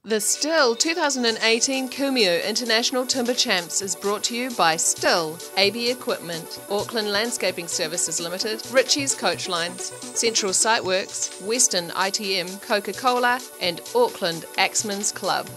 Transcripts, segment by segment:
The Stihl 2018 Kumeu International Timber Champs is brought to you by Stihl, AB Equipment, Auckland Landscaping Services Limited, Ritchie's Coach Lines, Central Siteworks, Western ITM, Coca-Cola and Auckland Axemen's Club.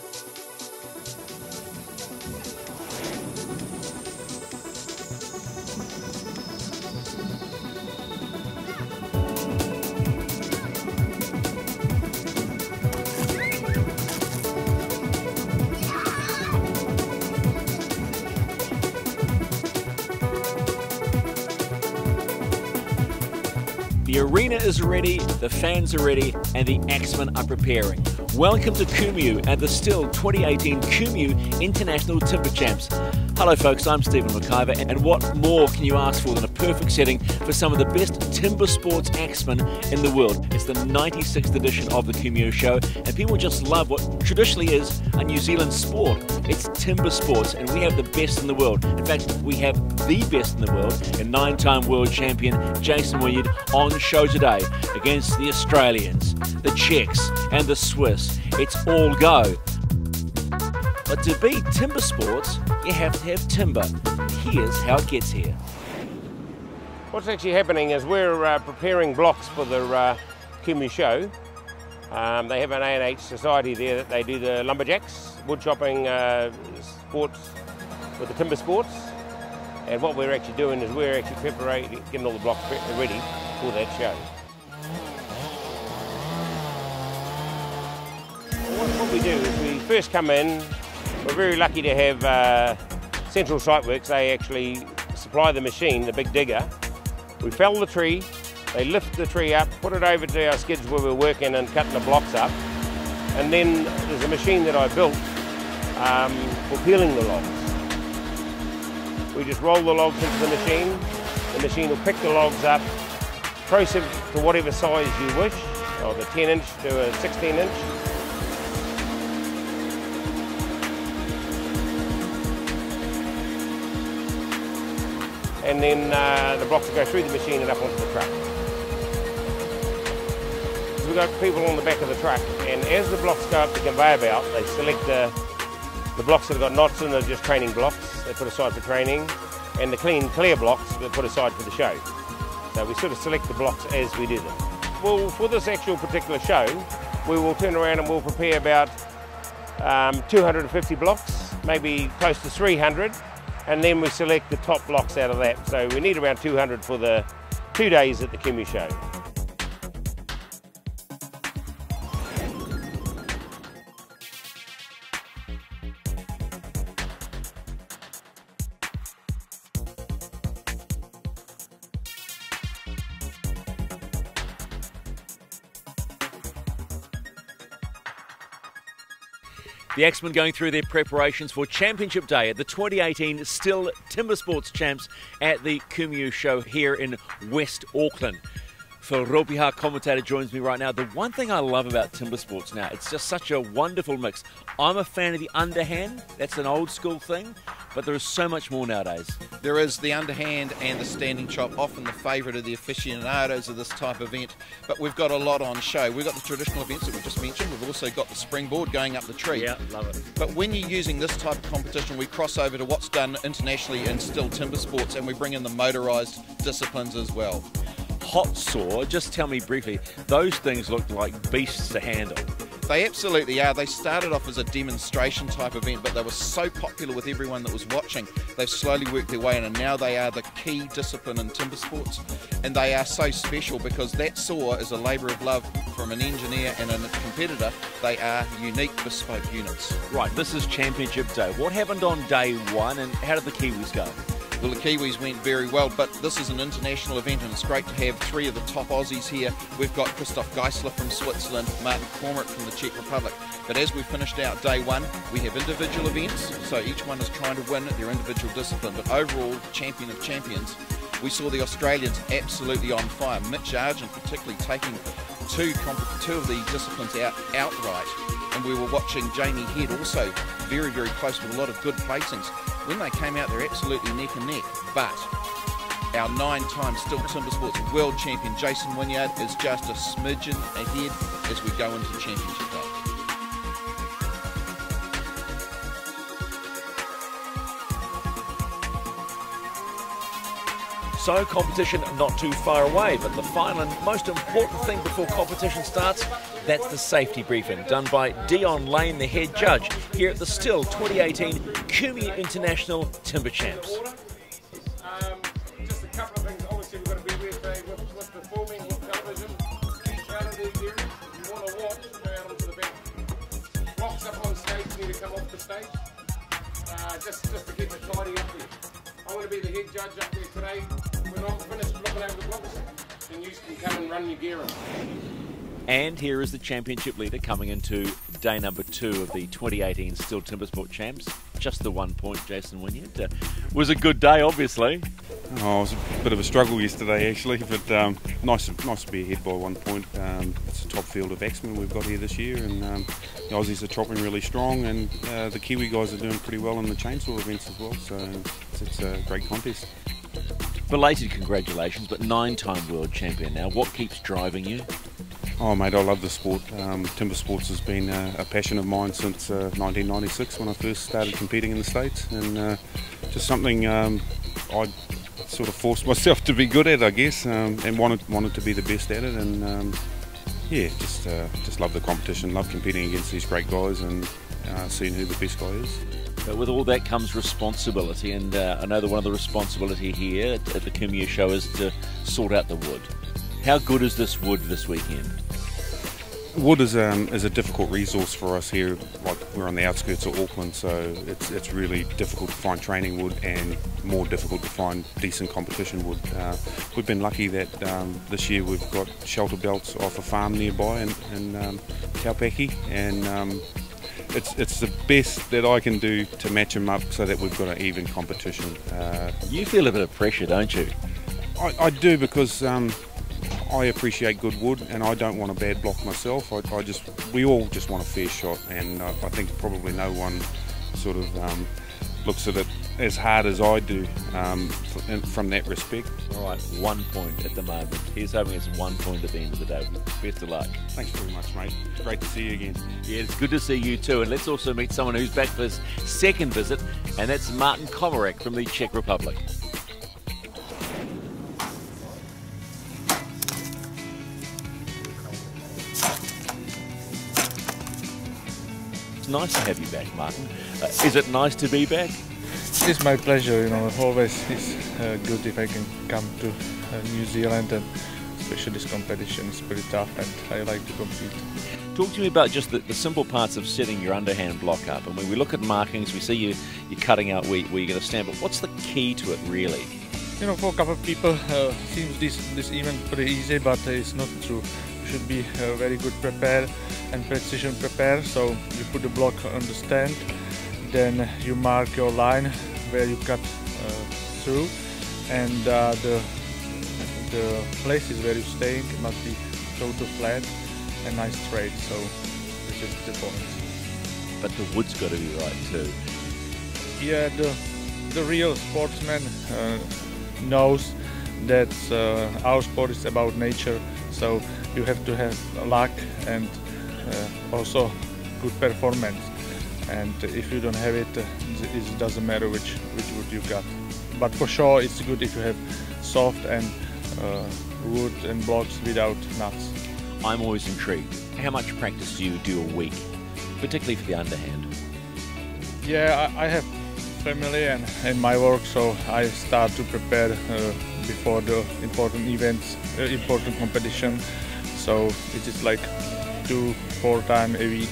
The arena is ready, the fans are ready, and the Axemen are preparing. Welcome to Kumeu at the Stihl 2018 Kumeu International Timber Champs. Hello folks, I'm Stephen McIver, and what more can you ask for than a perfect setting for some of the best timber sports axemen in the world? It's the 96th edition of the Kumeu show, and people just love what traditionally is a New Zealand sport. It's timber sports, and we have the best in the world. In fact, we have the best in the world, and 9-time world champion Jason Wynyard on show today against the Australians, the Czechs, and the Swiss. It's all go. But to beat timber sports, you have to have timber. Here's how it gets here. What's actually happening is we're preparing blocks for the Kumeu show. They have an A&H society there that they do the lumberjacks, wood chopping sports with the timber sports. And what we're actually doing is we're actually getting all the blocks ready for that show. What we do is we first come in. We're very lucky to have Central Siteworks. They actually supply the machine, the big digger. We fell the tree, they lift the tree up, put it over to our skids where we're working and cutting the blocks up. And then there's a machine that I built for peeling the logs. We just roll the logs into the machine will pick the logs up, process to whatever size you wish, or the 10-inch to a 16-inch. And then the blocks will go through the machine and up onto the truck. So we've got people on the back of the truck, and as the blocks go up the conveyor belt, they select the blocks that have got knots in, they're just training blocks, they put aside for training, and the clear blocks they put aside for the show. So we sort of select the blocks as we do them. Well, for this actual particular show, we will turn around and we'll prepare about 250 blocks, maybe close to 300. And then we select the top blocks out of that. So we need around 200 for the 2 days at the Kumeu show. The Axemen going through their preparations for Championship Day at the 2018 Stihl Timber Sports Champs at the Kumeu show here in West Auckland. Phil Ropiha, commentator, joins me right now. The one thing I love about timber sports now, it's just such a wonderful mix. I'm a fan of the underhand. That's an old school thing, but there is so much more nowadays. There is the underhand and the standing chop, often the favourite of the aficionados of this type of event, but we've got a lot on show. We've got the traditional events that we just mentioned. We've also got the springboard going up the tree. Yeah, love it. But when you're using this type of competition, we cross over to what's done internationally in Stihl timber sports, and we bring in the motorised disciplines as well. Hot saw, just tell me briefly, those things look like beasts to handle. They absolutely are. They started off as a demonstration type event, but they were so popular with everyone that was watching, they've slowly worked their way in, and now they are the key discipline in timber sports. And they are so special because that saw is a labour of love from an engineer and a competitor. They are unique, bespoke units. Right, this is Championship Day. What happened on day one, and how did the Kiwis go? Well, the Kiwis went very well, but this is an international event and it's great to have three of the top Aussies here. We've got Christoph Geisler from Switzerland, Martin Cormorant from the Czech Republic. But as we finished out day one, we have individual events, so each one is trying to win their individual discipline. But overall, champion of champions, we saw the Australians absolutely on fire. Mitch Argent particularly taking two of the disciplines outright. And we were watching Jamie Head also very, very close with a lot of good placings. When they came out, they're absolutely neck and neck. But our 9-time Stihl Timber Sports World Champion Jason Wynyard is just a smidgen ahead as we go into Championship Day. So competition not too far away, but the final and most important thing before competition starts, that's the safety briefing done by Dion Lane, the head judge, here at the Stihl 2018 Kumeu International Timber Champs. Just a couple of things, obviously we've got to be with the filming, with television, out of these areas. If you want to watch, go out onto the bench. Blocks up on stage need to come off the stage, just to keep it tidy up there. I want to be the head judge up there today. When I'm finished looking over the blocks, then you can come and run your gear in. And here is the championship leader coming into day number 2 of the 2018 Stihl Timber Sport Champs. Just the 1 point, Jason Wynyard. Was a good day, obviously. Oh, it was a bit of a struggle yesterday, actually, but nice to be ahead by 1 point. It's a top field of axemen we've got here this year, and the Aussies are chopping really strong, and the Kiwi guys are doing pretty well in the chainsaw events as well, so it's a great contest. Belated congratulations, but 9-time world champion now. What keeps driving you? Oh mate, I love the sport. Timber sports has been a passion of mine since 1996 when I first started competing in the States, and just something I sort of forced myself to be good at, I guess, and wanted to be the best at it, and yeah, just love the competition, love competing against these great guys and seeing who the best guy is. But with all that comes responsibility, and I know that one of the responsibility here at the Kumeu show is to sort out the wood. How good is this wood this weekend? Wood is a difficult resource for us here. Like, we're on the outskirts of Auckland, so it's really difficult to find training wood and more difficult to find decent competition wood. We've been lucky that this year we've got shelter belts off a farm nearby in Taupaki, and it's the best that I can do to match them up so that we've got an even competition. You feel a bit of pressure, don't you? I do, because I appreciate good wood, and I don't want a bad block myself. We all just want a fair shot, and I think probably no one sort of looks at it as hard as I do from that respect. All right, 1 point at the moment. Here's hoping it's 1 point at the end of the day. Best of luck. Thanks very much, mate. Great to see you again. Yeah, it's good to see you too. And let's also meet someone who's back for his second visit, and that's Martin Komarek from the Czech Republic. Nice to have you back, Martin. Is it nice to be back? It's my pleasure, you know. Always it's good if I can come to New Zealand, and especially this competition is pretty tough, and I like to compete. Talk to me about just the simple parts of setting your underhand block up. And when we look at markings, we see you're cutting out where you're going to stand, but what's the key to it really? You know, for a couple of people, seems this event pretty easy, but it's not true. You should be very good prepared and precision prepared. So you put the block on the stand, then you mark your line where you cut through, and the places where you staying must be total flat and nice straight. So this is the point. But the wood's got to be right too. Yeah, the real sportsman knows that our sport is about nature, so you have to have luck and also good performance, and if you don't have it, it doesn't matter which wood you got. But for sure it's good if you have soft and wood and blocks without nuts. I'm always intrigued. How much practice do you do a week, particularly for the underhand? Yeah, I have family and my work, so I start to prepare before the important events, important competition. So it is like 2-4 times a week,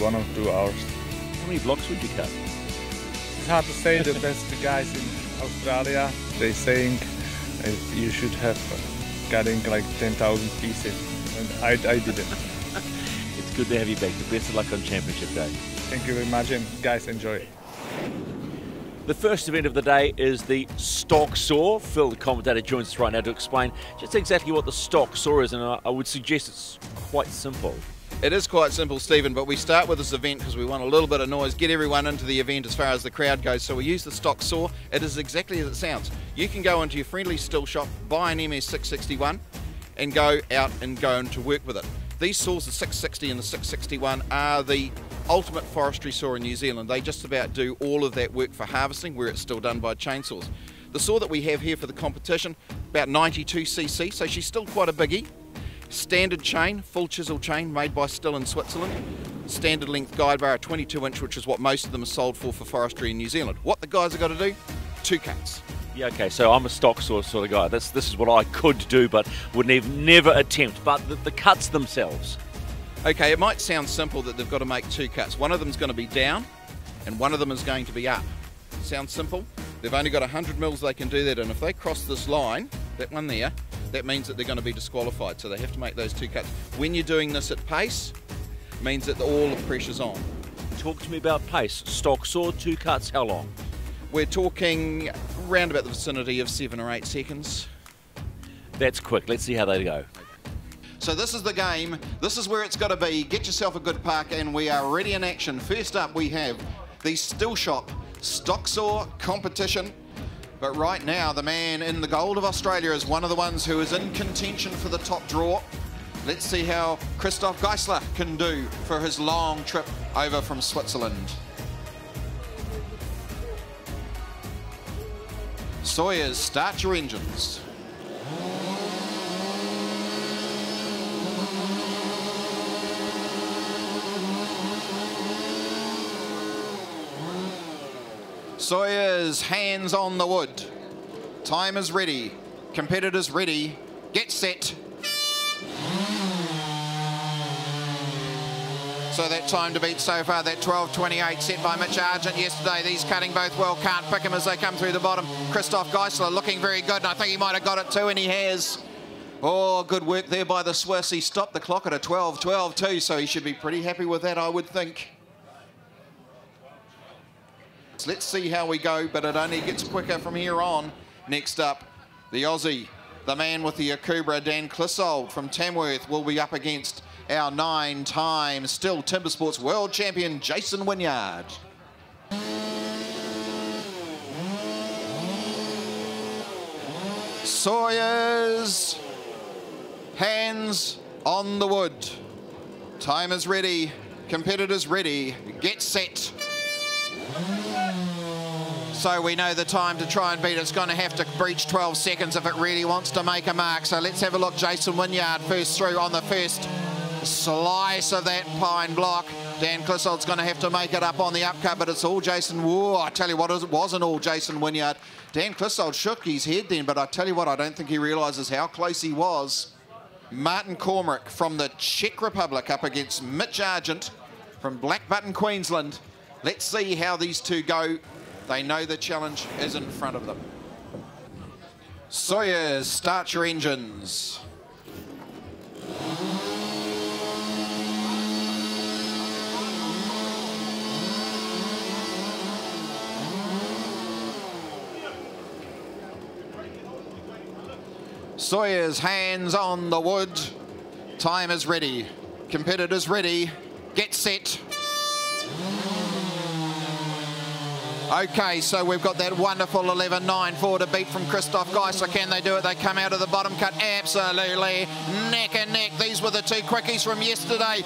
1 or 2 hours. How many blocks would you cut? It's hard to say. The best guys in Australia, they're saying you should have cutting like 10,000 pieces, and I didn't. It's good to have you back. The best of luck on Championship Day. Thank you very much, and guys, enjoy. The first event of the day is the stock saw. Phil, the commentator, joins us right now to explain just exactly what the stock saw is, and I would suggest it's quite simple. It is quite simple, Stephen, but we start with this event because we want a little bit of noise, get everyone into the event as far as the crowd goes. So we use the stock saw. It is exactly as it sounds. You can go into your friendly Stihl shop, buy an MS661 and go out and go into work with it. These saws, the 660 and the 661, are the ultimate forestry saw in New Zealand. They just about do all of that work for harvesting, where it's still done by chainsaws. The saw that we have here for the competition, about 92cc, so she's still quite a biggie. Standard chain, full chisel chain made by Stihl in Switzerland. Standard length guide bar, a 22-inch, which is what most of them are sold for forestry in New Zealand. What the guys have got to do? 2 cuts. Yeah, okay, so I'm a stock saw sort of guy. This is what I could do, but would never attempt. But the cuts themselves. Okay, it might sound simple that they've got to make 2 cuts. One of them's going to be down, and one of them is going to be up. Sounds simple? They've only got 100 mils they can do that, and if they cross this line, that one there, that means that they're going to be disqualified, so they have to make those 2 cuts. When you're doing this at pace, it means that all the pressure's on. Talk to me about pace. Stock saw, 2 cuts, how long? We're talking around about the vicinity of 7 or 8 seconds. That's quick. Let's see how they go. So this is the game. This is where it's got to be. Get yourself a good park, and we are ready in action. First up, we have the Stihl Shop stock saw competition. But right now, the man in the gold of Australia is one of the ones who is in contention for the top draw. Let's see how Christoph Geisler can do for his long trip over from Switzerland. Sawyers, start your engines. Sawyers, hands on the wood. Time is ready. Competitors ready. Get set. So that time to beat so far, that 12.28 set by Mitch Argent yesterday. These cutting both well, can't pick him as they come through the bottom. Christoph Geisler looking very good, and I think he might have got it too, and he has. Oh, good work there by the Swiss. He stopped the clock at a 12.12 too, so he should be pretty happy with that, I would think. Let's see how we go, but it only gets quicker from here on. Next up, the Aussie, the man with the Akubra, Dan Clissold from Tamworth, will be up against our 9-time Stihl Timber Sports World Champion, Jason Wynyard. Sawyers, hands on the wood. Time is ready, competitors ready, get set. So we know the time to try and beat it's going to have to breach 12 seconds if it really wants to make a mark. So let's have a look. Jason Wynyard first through on the first slice of that pine block. Dan Clissold's going to have to make it up on the upcut, but it's all Jason. Whoa, I tell you what, it wasn't all Jason Wynyard. Dan Clissold shook his head then, but I tell you what, I don't think he realises how close he was. Martin Cormack from the Czech Republic up against Mitch Argent from Black Button, Queensland. Let's see how these two go. They know the challenge is in front of them. Sawyers, start your engines. Sawyers, hands on the wood. Time is ready. Competitors ready. Get set. Okay, so we've got that wonderful 11.94 to beat from Christoph Geisler. Can they do it? They come out of the bottom cut. Absolutely. Neck and neck. These were the 2 quickies from yesterday.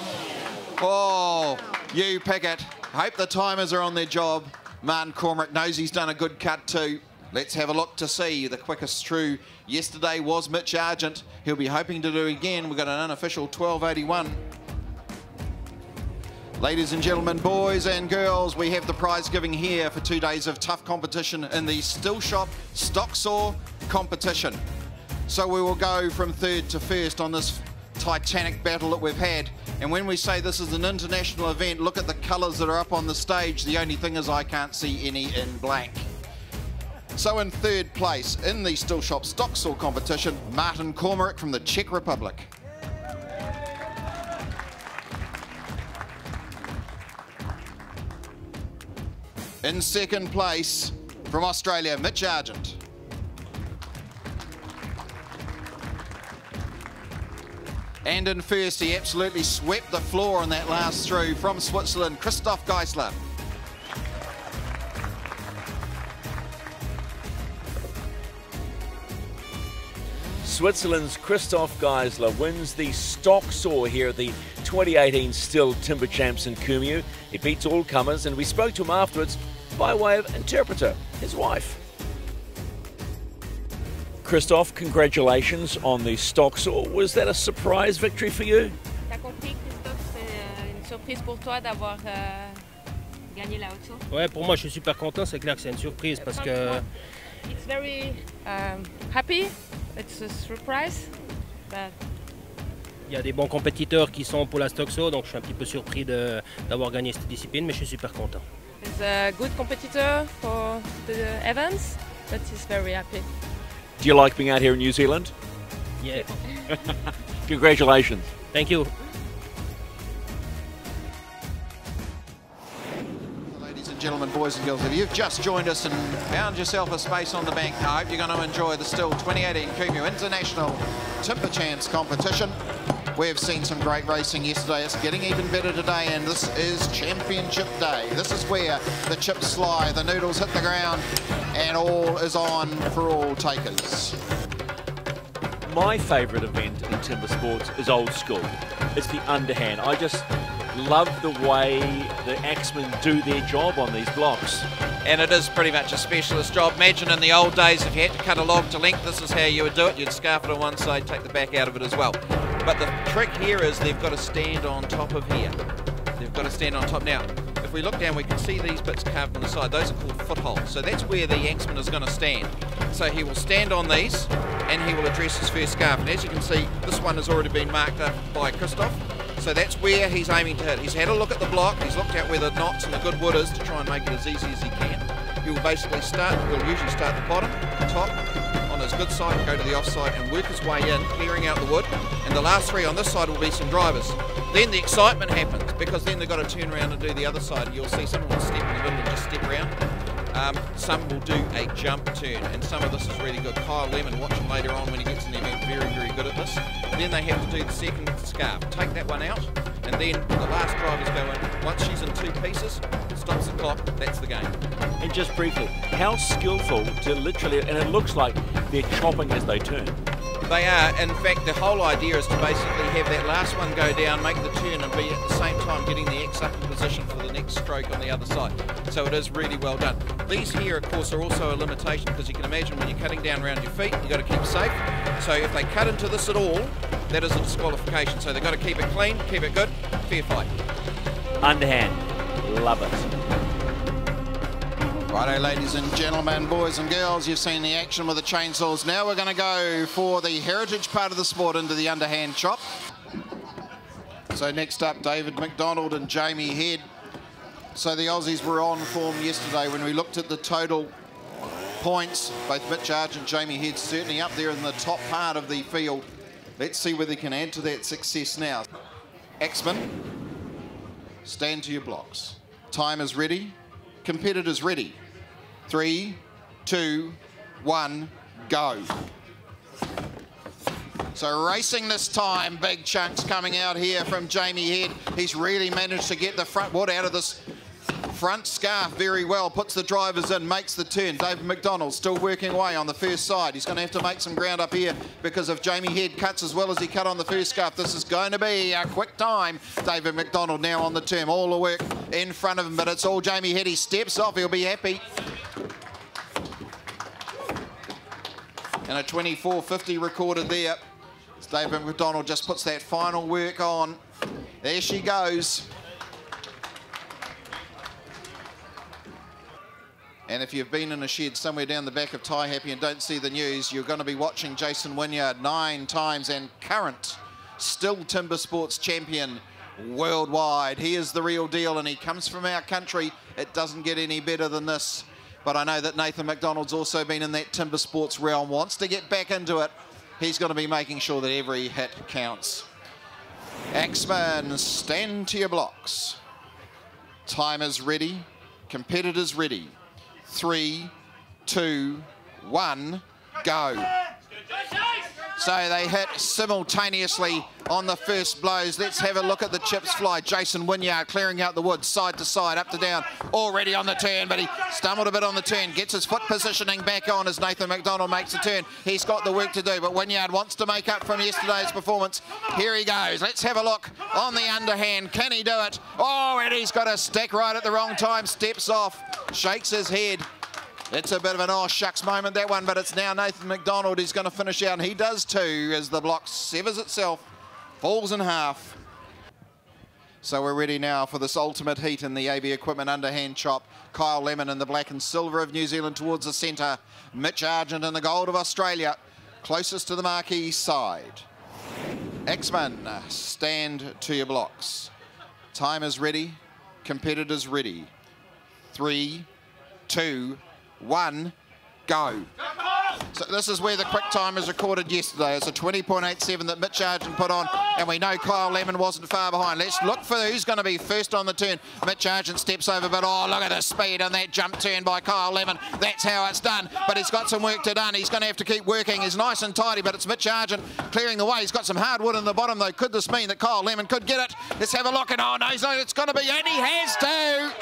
Oh, you pick it. Hope the timers are on their job. Martin Cormack knows he's done a good cut too. Let's have a look to see. The quickest through yesterday was Mitch Argent. He'll be hoping to do it again. We've got an unofficial 12.81. Ladies and gentlemen, boys and girls, we have the prize giving here for 2 days of tough competition in the Stihl Shop Stock Saw competition. So we will go from third to first on this titanic battle that we've had. And when we say this is an international event, look at the colours that are up on the stage. The only thing is I can't see any in black. So in third place in the Stihl Shop Stock Saw competition, Martin Cormack from the Czech Republic. In second place, from Australia, Mitch Argent. And in first, he absolutely swept the floor on that last through from Switzerland, Christoph Geisler. Switzerland's Christoph Geisler wins the stock saw here at the 2018 Stihl Timber Champs in Kumeu. He beats all comers, and we spoke to him afterwards by way of interpreter, his wife. Christophe, congratulations on the stocks. Was that a surprise victory for you? T'as compris, Christophe, c'est une surprise pour toi d'avoir gagné la haute saut? Ouais, pour moi, je suis super content. C'est clair que c'est une surprise parce que. It's very happy. It's a surprise. But Il y a des bons compétiteurs qui sont pour la stock saut, donc je suis un petit peu surpris d'avoir gagné cette discipline, mais je suis super content. there's a good competitor for the events, but he's very happy. Do you like being out here in New Zealand? Yeah. Congratulations. Thank you. Ladies and gentlemen, boys and girls, if you've just joined us and found yourself a space on the bank, I hope you're going to enjoy the Stihl 2018 Kumeu International Timber Champs competition. We have seen some great racing yesterday. It's getting even better today, and this is Championship Day. This is where the chips fly, the noodles hit the ground, and all is on for all takers. My favourite event in timber sports is old school. It's the underhand. I just love the way the axemen do their job on these blocks. And it is pretty much a specialist job. Imagine in the old days, if you had to cut a log to length, this is how you would do it. You'd scarf it on one side, take the back out of it as well. But the trick here is they've got to stand on top of here. They've got to stand on top. Now, if we look down, we can see these bits carved on the side. Those are called footholds. So that's where the axeman is going to stand. So he will stand on these, and he will address his first scarf. And as you can see, this one has already been marked up by Christophe. So that's where he's aiming to hit. He's had a look at the block. He's looked at where the knots and the good wood is to try and make it as easy as he can. He'll basically start, he'll usually start the bottom, top, on his good side, go to the offside and work his way in, clearing out the wood. And the last three on this side will be some drivers. Then the excitement happens, because then they've got to turn around and do the other side. You'll see someone will step in the middle and just step around. Some will do a jump turn, and some of this is really good. Kyle Lemon, watch him later on when he gets in the event, very, very good at this. Then they have to do the second scarf. Take that one out, and then the last drivers go in. Once she's in two pieces, stops the clock, that's the game. And just briefly, how skillful to literally, and it looks like they're chopping as they turn. They are. In fact, the whole idea is to basically have that last one go down, make the turn, and be at the same time getting the X up in position for the next stroke on the other side. So it is really well done. These here, of course, are also a limitation, because you can imagine when you're cutting down around your feet, you've got to keep safe. So if they cut into this at all, that is a disqualification. So they've got to keep it clean, keep it good, fair fight. Underhand, love it. Righto, ladies and gentlemen, boys and girls, you've seen the action with the chainsaws. Now we're going to go for the heritage part of the sport into the underhand chop. So next up, David McDonald and Jamie Head. So the Aussies were on form yesterday when we looked at the total points. Both Mitch Arch and Jamie Head certainly up there in the top part of the field. Let's see whether they can add to that success now. Axemen, stand to your blocks. Time is ready. Competitors ready. 3, 2, 1, go. So racing this time, big chunks coming out here from Jamie Head. He's really managed to get the front wood out of this front scarf very well, puts the drivers in, makes the turn. David McDonald still working away on the first side. He's going to have to make some ground up here, because if Jamie Head cuts as well as he cut on the first scarf, this is going to be a quick time. David McDonald now on the turn, all the work in front of him, but it's all Jamie Head. He steps off, he'll be happy. And a 24.50 recorded there. David McDonald just puts that final work on. There she goes. And if you've been in a shed somewhere down the back of Tie Happy and don't see the news, you're going to be watching Jason Wynyard 9 times and current Stihl Timber Sports champion worldwide. He is the real deal, and he comes from our country. It doesn't get any better than this. But I know that Nathan McDonald's also been in that timber sports realm, wants to get back into it. He's going to be making sure that every hit counts. Axemen, stand to your blocks. Time is ready. Competitors ready. 3, 2, 1, go. So they hit simultaneously on the first blows. Let's have a look at the chips fly. Jason Wynyard clearing out the wood, side to side, up to down, already on the turn, but he stumbled a bit on the turn, gets his foot positioning back on as Nathan McDonald makes the turn. He's got the work to do, but Wynyard wants to make up from yesterday's performance. Here he goes. Let's have a look on the underhand. Can he do it? Oh, and he's got a stick right at the wrong time, steps off, shakes his head. It's a bit of an oh shucks moment, that one, but it's now Nathan McDonald who's going to finish out, and he does too as the block severs itself, falls in half. So we're ready now for this ultimate heat in the AB Equipment underhand chop. Kyle Lemon in the black and silver of New Zealand towards the centre. Mitch Argent in the gold of Australia, closest to the marquee side. X-Men, stand to your blocks. Time is ready, competitors ready. 3, 2, 1, go. So this is where the quick time is recorded yesterday. It's a 20.87 that Mitch Argent put on, and we know Kyle Lemon wasn't far behind. Let's look for who's going to be first on the turn. Mitch Argent steps over, but oh, look at the speed on that jump turn by Kyle Lemon. That's how it's done, but he's got some work to do. He's going to have to keep working. He's nice and tidy, but it's Mitch Argent clearing the way. He's got some hard wood in the bottom, though. Could this mean that Kyle Lemon could get it? Let's have a look, and oh no, it's going to be, and he has to.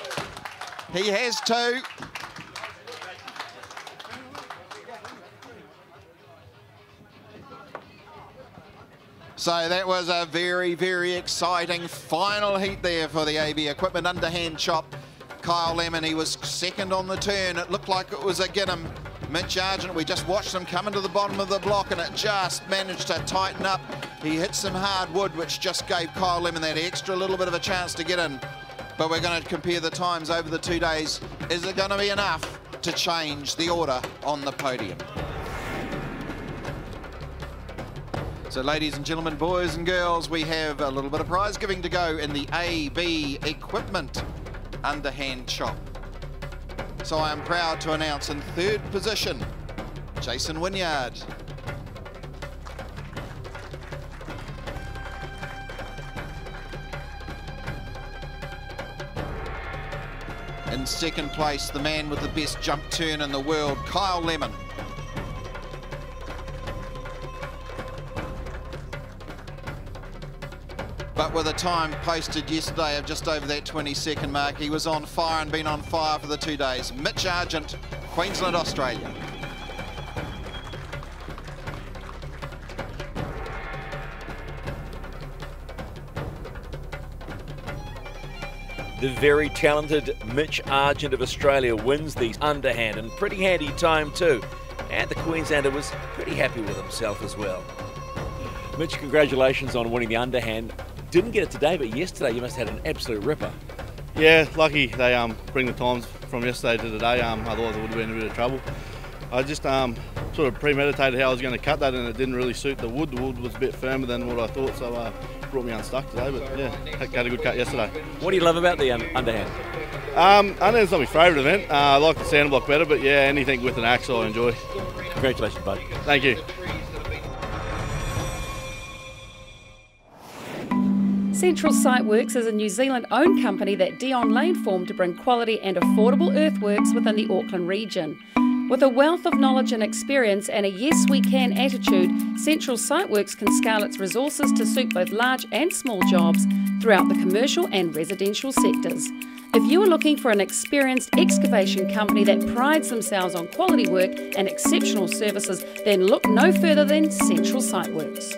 He has to. So that was a very, very exciting final heat there for the AB Equipment underhand chop. Kyle Lemon, he was second on the turn. It looked like it was a get him. Mitch Argent, we just watched him come into the bottom of the block, and it just managed to tighten up. He hit some hard wood, which just gave Kyle Lemon that extra little bit of a chance to get in. But we're going to compare the times over the 2 days. Is it going to be enough to change the order on the podium? So ladies and gentlemen, boys and girls, we have a little bit of prize giving to go in the AB Equipment underhand chop. So I am proud to announce in third position, Jason Wynyard. In second place, the man with the best jump turn in the world, Kyle Lemon. But with a time posted yesterday of just over that 20-second mark, he was on fire and been on fire for the 2 days. Mitch Argent, Queensland, Australia. The very talented Mitch Argent of Australia wins the underhand, and pretty handy time too. And the Queenslander was pretty happy with himself as well. Mitch, congratulations on winning the underhand. Didn't get it today, but yesterday you must have had an absolute ripper. Yeah, lucky they bring the times from yesterday to today, otherwise I would have been in a bit of trouble. I just sort of premeditated how I was going to cut that, and it didn't really suit the wood. The wood was a bit firmer than what I thought, so brought me unstuck today, but yeah, had a good cut yesterday. What do you love about the underhand? Underhand's not my favourite event. I like the sand block better, but yeah, anything with an axe I enjoy. Congratulations, bud. Thank you. Central Siteworks is a New Zealand-owned company that Dion Lane formed to bring quality and affordable earthworks within the Auckland region. With a wealth of knowledge and experience and a yes we can attitude, Central Siteworks can scale its resources to suit both large and small jobs throughout the commercial and residential sectors. If you are looking for an experienced excavation company that prides themselves on quality work and exceptional services, then look no further than Central Siteworks.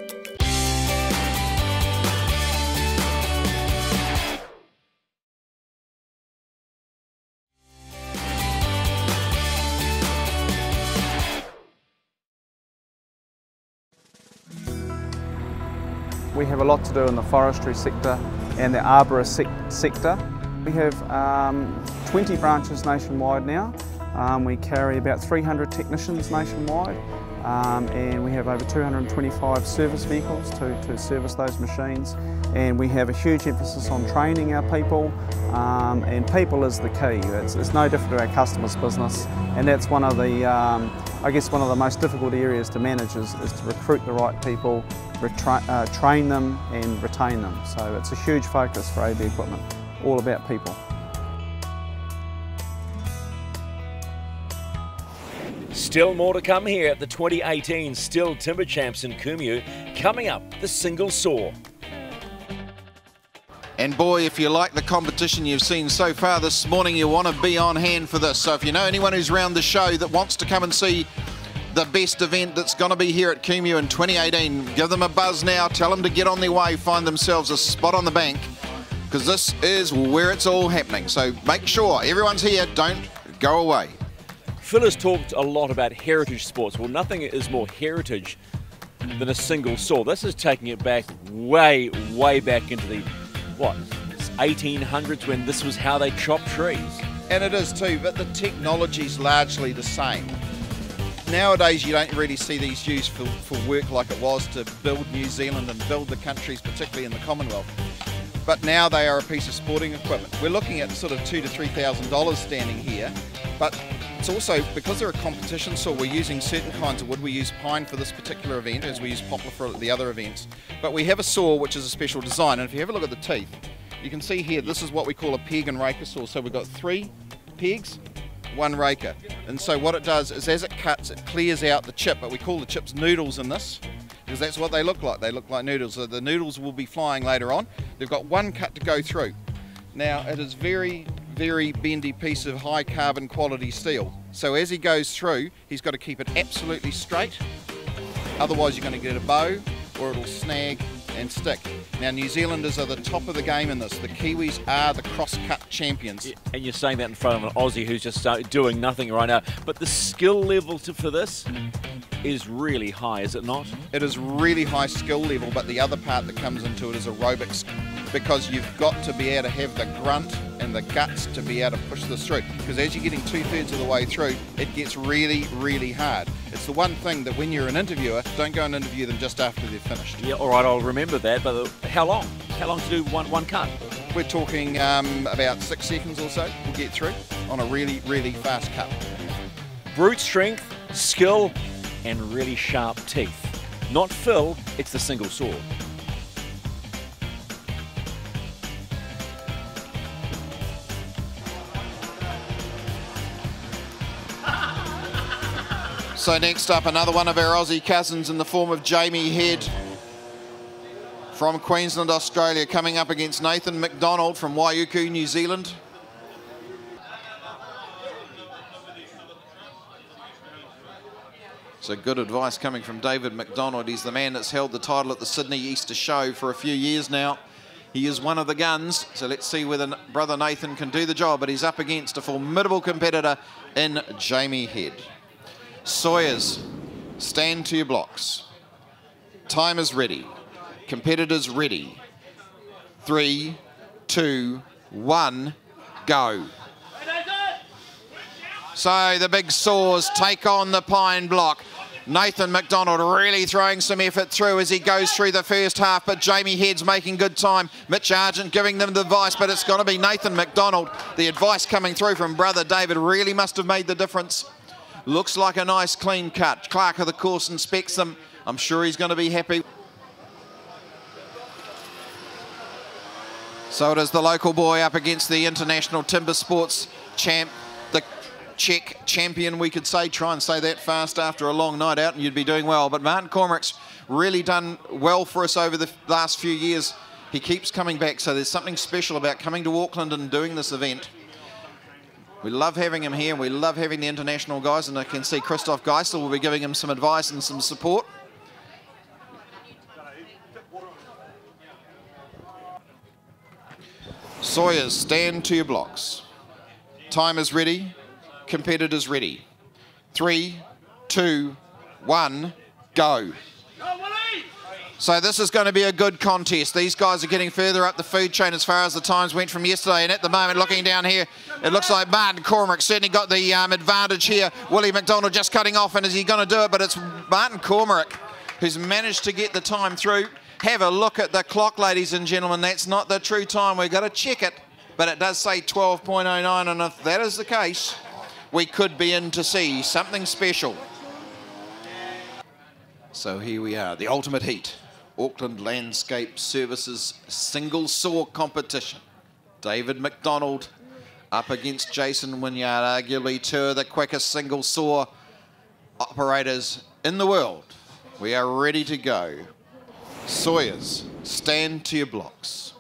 We have a lot to do in the forestry sector and the arborist sector. We have 20 branches nationwide now. We carry about 300 technicians nationwide, and we have over 225 service vehicles to service those machines. And we have a huge emphasis on training our people, and people is the key. It's no different to our customers' business, and that's one of the, I guess one of the most difficult areas to manage is to recruit the right people, train them and retain them. So it's a huge focus for AB Equipment, all about people. Still more to come here at the 2018 Stihl Timber Champs in Kumeu. Coming up, the single saw. And boy, if you like the competition you've seen so far this morning, you want to be on hand for this. So if you know anyone who's around the show that wants to come and see the best event that's going to be here at Kumeu in 2018, give them a buzz now, tell them to get on their way, find themselves a spot on the bank, because this is where it's all happening. So make sure everyone's here, don't go away. Phil has talked a lot about heritage sports. Well, nothing is more heritage than a single saw. This is taking it back way back into the, 1800s, when this was how they chopped trees. And it is too, but the technology's largely the same. Nowadays you don't really see these used for work like it was to build New Zealand and build the countries, particularly in the Commonwealth. But now they are a piece of sporting equipment. We're looking at sort of $2,000 to $3,000 standing here, but it's also, because they're a competition saw, we're using certain kinds of wood. We use pine for this particular event, as we use poplar for the other events. But we have a saw which is a special design, and if you have a look at the teeth, you can see here, this is what we call a peg and raker saw. So we've got 3 pegs, 1 raker. And so what it does is, as it cuts, it clears out the chip, but we call the chips noodles in this, because that's what they look like. They look like noodles. So the noodles will be flying later on. They've got 1 cut to go through. Now, it is very bendy piece of high carbon quality steel. So as he goes through, he's got to keep it absolutely straight. Otherwise you're going to get a bow, or it'll snag and stick. Now, New Zealanders are the top of the game in this. The Kiwis are the cross-cut champions. And you're saying that in front of an Aussie who's just doing nothing right now. But the skill level for this is really high, is it not? It is really high skill level, but the other part that comes into it is aerobics, because you've got to be able to have the grunt and the guts to be able to push this through. Because as you're getting 2/3 of the way through, it gets really hard. It's the one thing that when you're an interviewer, don't go and interview them just after they're finished. Yeah, all right, I'll remember that, but how long? How long to do one cut? We're talking about 6 seconds or so we'll get through on a really fast cut. Brute strength, skill, and really sharp teeth. Not Phil, it's the single saw. So next up, another one of our Aussie cousins in the form of Jamie Head from Queensland, Australia, coming up against Nathan McDonald from Waiuku, New Zealand. So good advice coming from David McDonald. He's the man that's held the title at the Sydney Easter Show for a few years now. He is one of the guns, so let's see whether brother Nathan can do the job, but he's up against a formidable competitor in Jamie Head. Sawyers, stand to your blocks. Time is ready. Competitors ready. 3, 2, 1, go. So the big saws take on the pine block. Nathan McDonald really throwing some effort through as he goes through the first half, but Jamie Head's making good time. Mitch Argent giving them the advice, but it's got to be Nathan McDonald. The advice coming through from brother David really must have made the difference. Looks like a nice clean cut. Clark of the course inspects them. I'm sure he's going to be happy. So it is the local boy up against the international timber sports champ, the Czech champion, we could say. Try and say that fast after a long night out and you'd be doing well. But Martin Cormack's really done well for us over the last few years. He keeps coming back, so there's something special about coming to Auckland and doing this event. We love having him here, and we love having the international guys, and I can see Christoph Geisel will be giving him some advice and some support. Sawyers, stand to your blocks. Time is ready. Competitors ready. 3, 2, 1, go. So this is going to be a good contest. These guys are getting further up the food chain as far as the times went from yesterday. And at the moment, looking down here, it looks like Martin Cormack certainly got the advantage here. Willie McDonald just cutting off, and is he going to do it? But it's Martin Cormack who's managed to get the time through. Have a look at the clock, ladies and gentlemen. That's not the true time. We've got to check it. But it does say 12.09, and if that is the case, we could be in to see something special. So here we are, the ultimate heat. Auckland Landscape Services single saw competition. David McDonald up against Jason Wynyard, arguably 2 of the quickest single saw operators in the world. We are ready to go. Sawyers, stand to your blocks.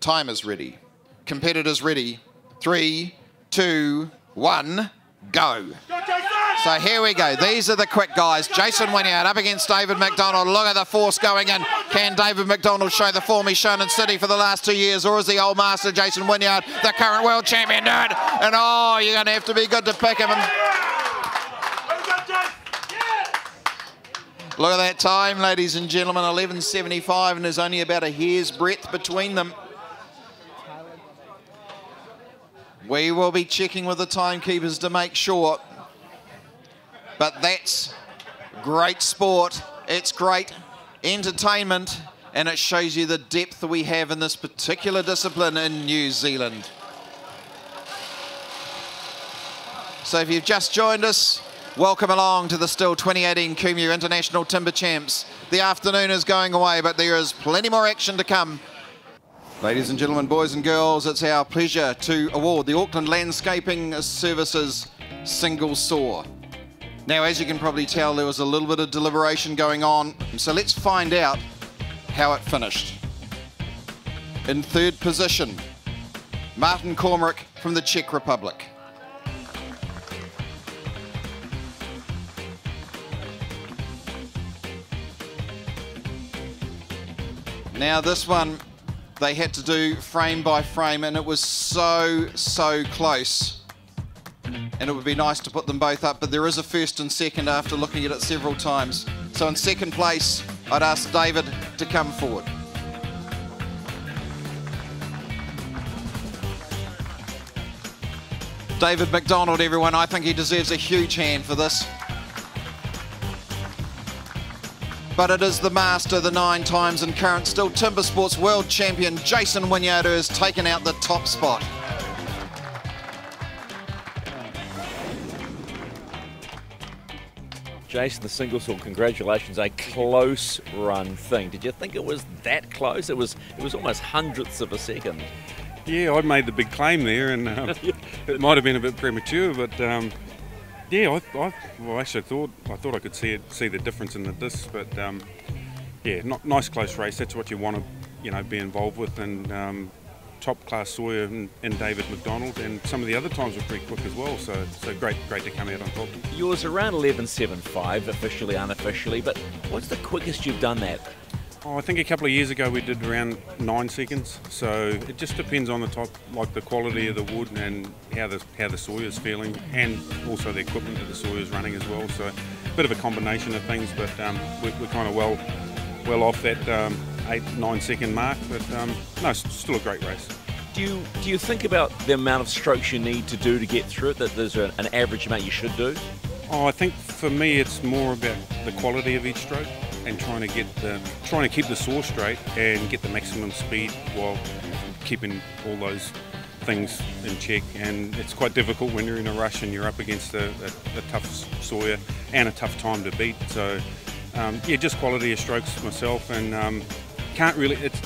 Time is ready. Competitors ready. 3, 2, 1, go. So here we go. These are the quick guys. Jason Wynyard up against David McDonald. Look at the force going in. Can David McDonald show the form he's shown in City for the last 2 years, or is the old master Jason Wynyard, the current world champion, do it? And oh, you're going to have to be good to pick him. Look at that time, ladies and gentlemen, 11.75, and there's only about a hair's breadth between them. We will be checking with the timekeepers to make sure. But that's great sport. It's great entertainment, and it shows you the depth we have in this particular discipline in New Zealand. So if you've just joined us, welcome along to the Stihl 2018 Kumeu International Timber Champs. The afternoon is going away, but there is plenty more action to come. Ladies and gentlemen, boys and girls, it's our pleasure to award the Auckland Landscaping Services Single Saw. Now, as you can probably tell, there was a little bit of deliberation going on, so let's find out how it finished. In third position, Martin Kormruk from the Czech Republic. Now this one, they had to do frame by frame, and it was so close. And it would be nice to put them both up, but there is a first and second after looking at it several times. So in second place, I'd ask David to come forward. David McDonald, everyone, I think he deserves a huge hand for this. But it is the master, the 9 times and current Stihl Timber Sports World Champion, Jason Wynyard, who has taken out the top spot. Jason, the single saw, congratulations, a close run thing. Did you think it was that close? It was almost hundredths of a second. Yeah, I made the big claim there, and it might have been a bit premature, but yeah, I thought I could see the difference in the discs, but yeah, nice close race. That's what you want to be involved with, and top class sawyer and David McDonald, and some of the other times were pretty quick as well. So great to come out on top. Yours around 11.75 officially, unofficially, but what's the quickest you've done that? Oh, I think a couple of years ago we did around 9 seconds. So it just depends on the type, like the quality of the wood and how the sawyer's feeling, and also the equipment that the sawyer's running as well. So a bit of a combination of things, but we're kind of well off that 8-9 second mark. But no, it's still a great race. Do you think about the amount of strokes you need to do to get through it? That there's an average amount you should do? Oh, I think for me it's more about the quality of each stroke, and trying to keep the saw straight and get the maximum speed while keeping all those things in check. And it's quite difficult when you're in a rush and you're up against a tough sawyer and a tough time to beat. So yeah, just quality of strokes myself, and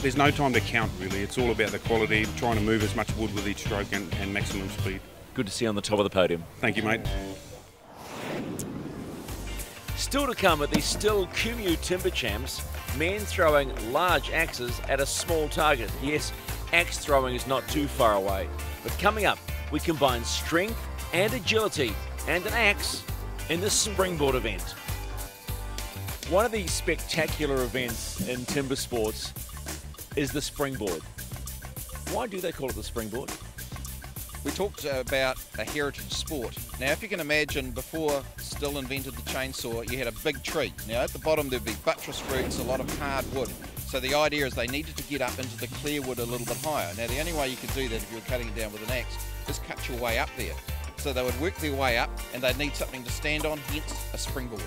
there's no time to count really. It's all about the quality, trying to move as much wood with each stroke and maximum speed. Good to see you on the top of the podium. Thank you, mate. Still to come at the Stihl Kumeu Timber Champs, men throwing large axes at a small target. Yes, axe throwing is not too far away. But coming up, we combine strength and agility and an axe in the springboard event. One of the spectacular events in timber sports is the springboard. Why do they call it the springboard? We talked about a heritage sport. Now, if you can imagine, before Stihl invented the chainsaw, you had a big tree. Now, at the bottom there'd be buttress roots, a lot of hard wood. So the idea is they needed to get up into the clear wood a little bit higher. Now, the only way you could do that if you were cutting it down with an axe is cut your way up there. So they would work their way up, and they'd need something to stand on, hence a springboard.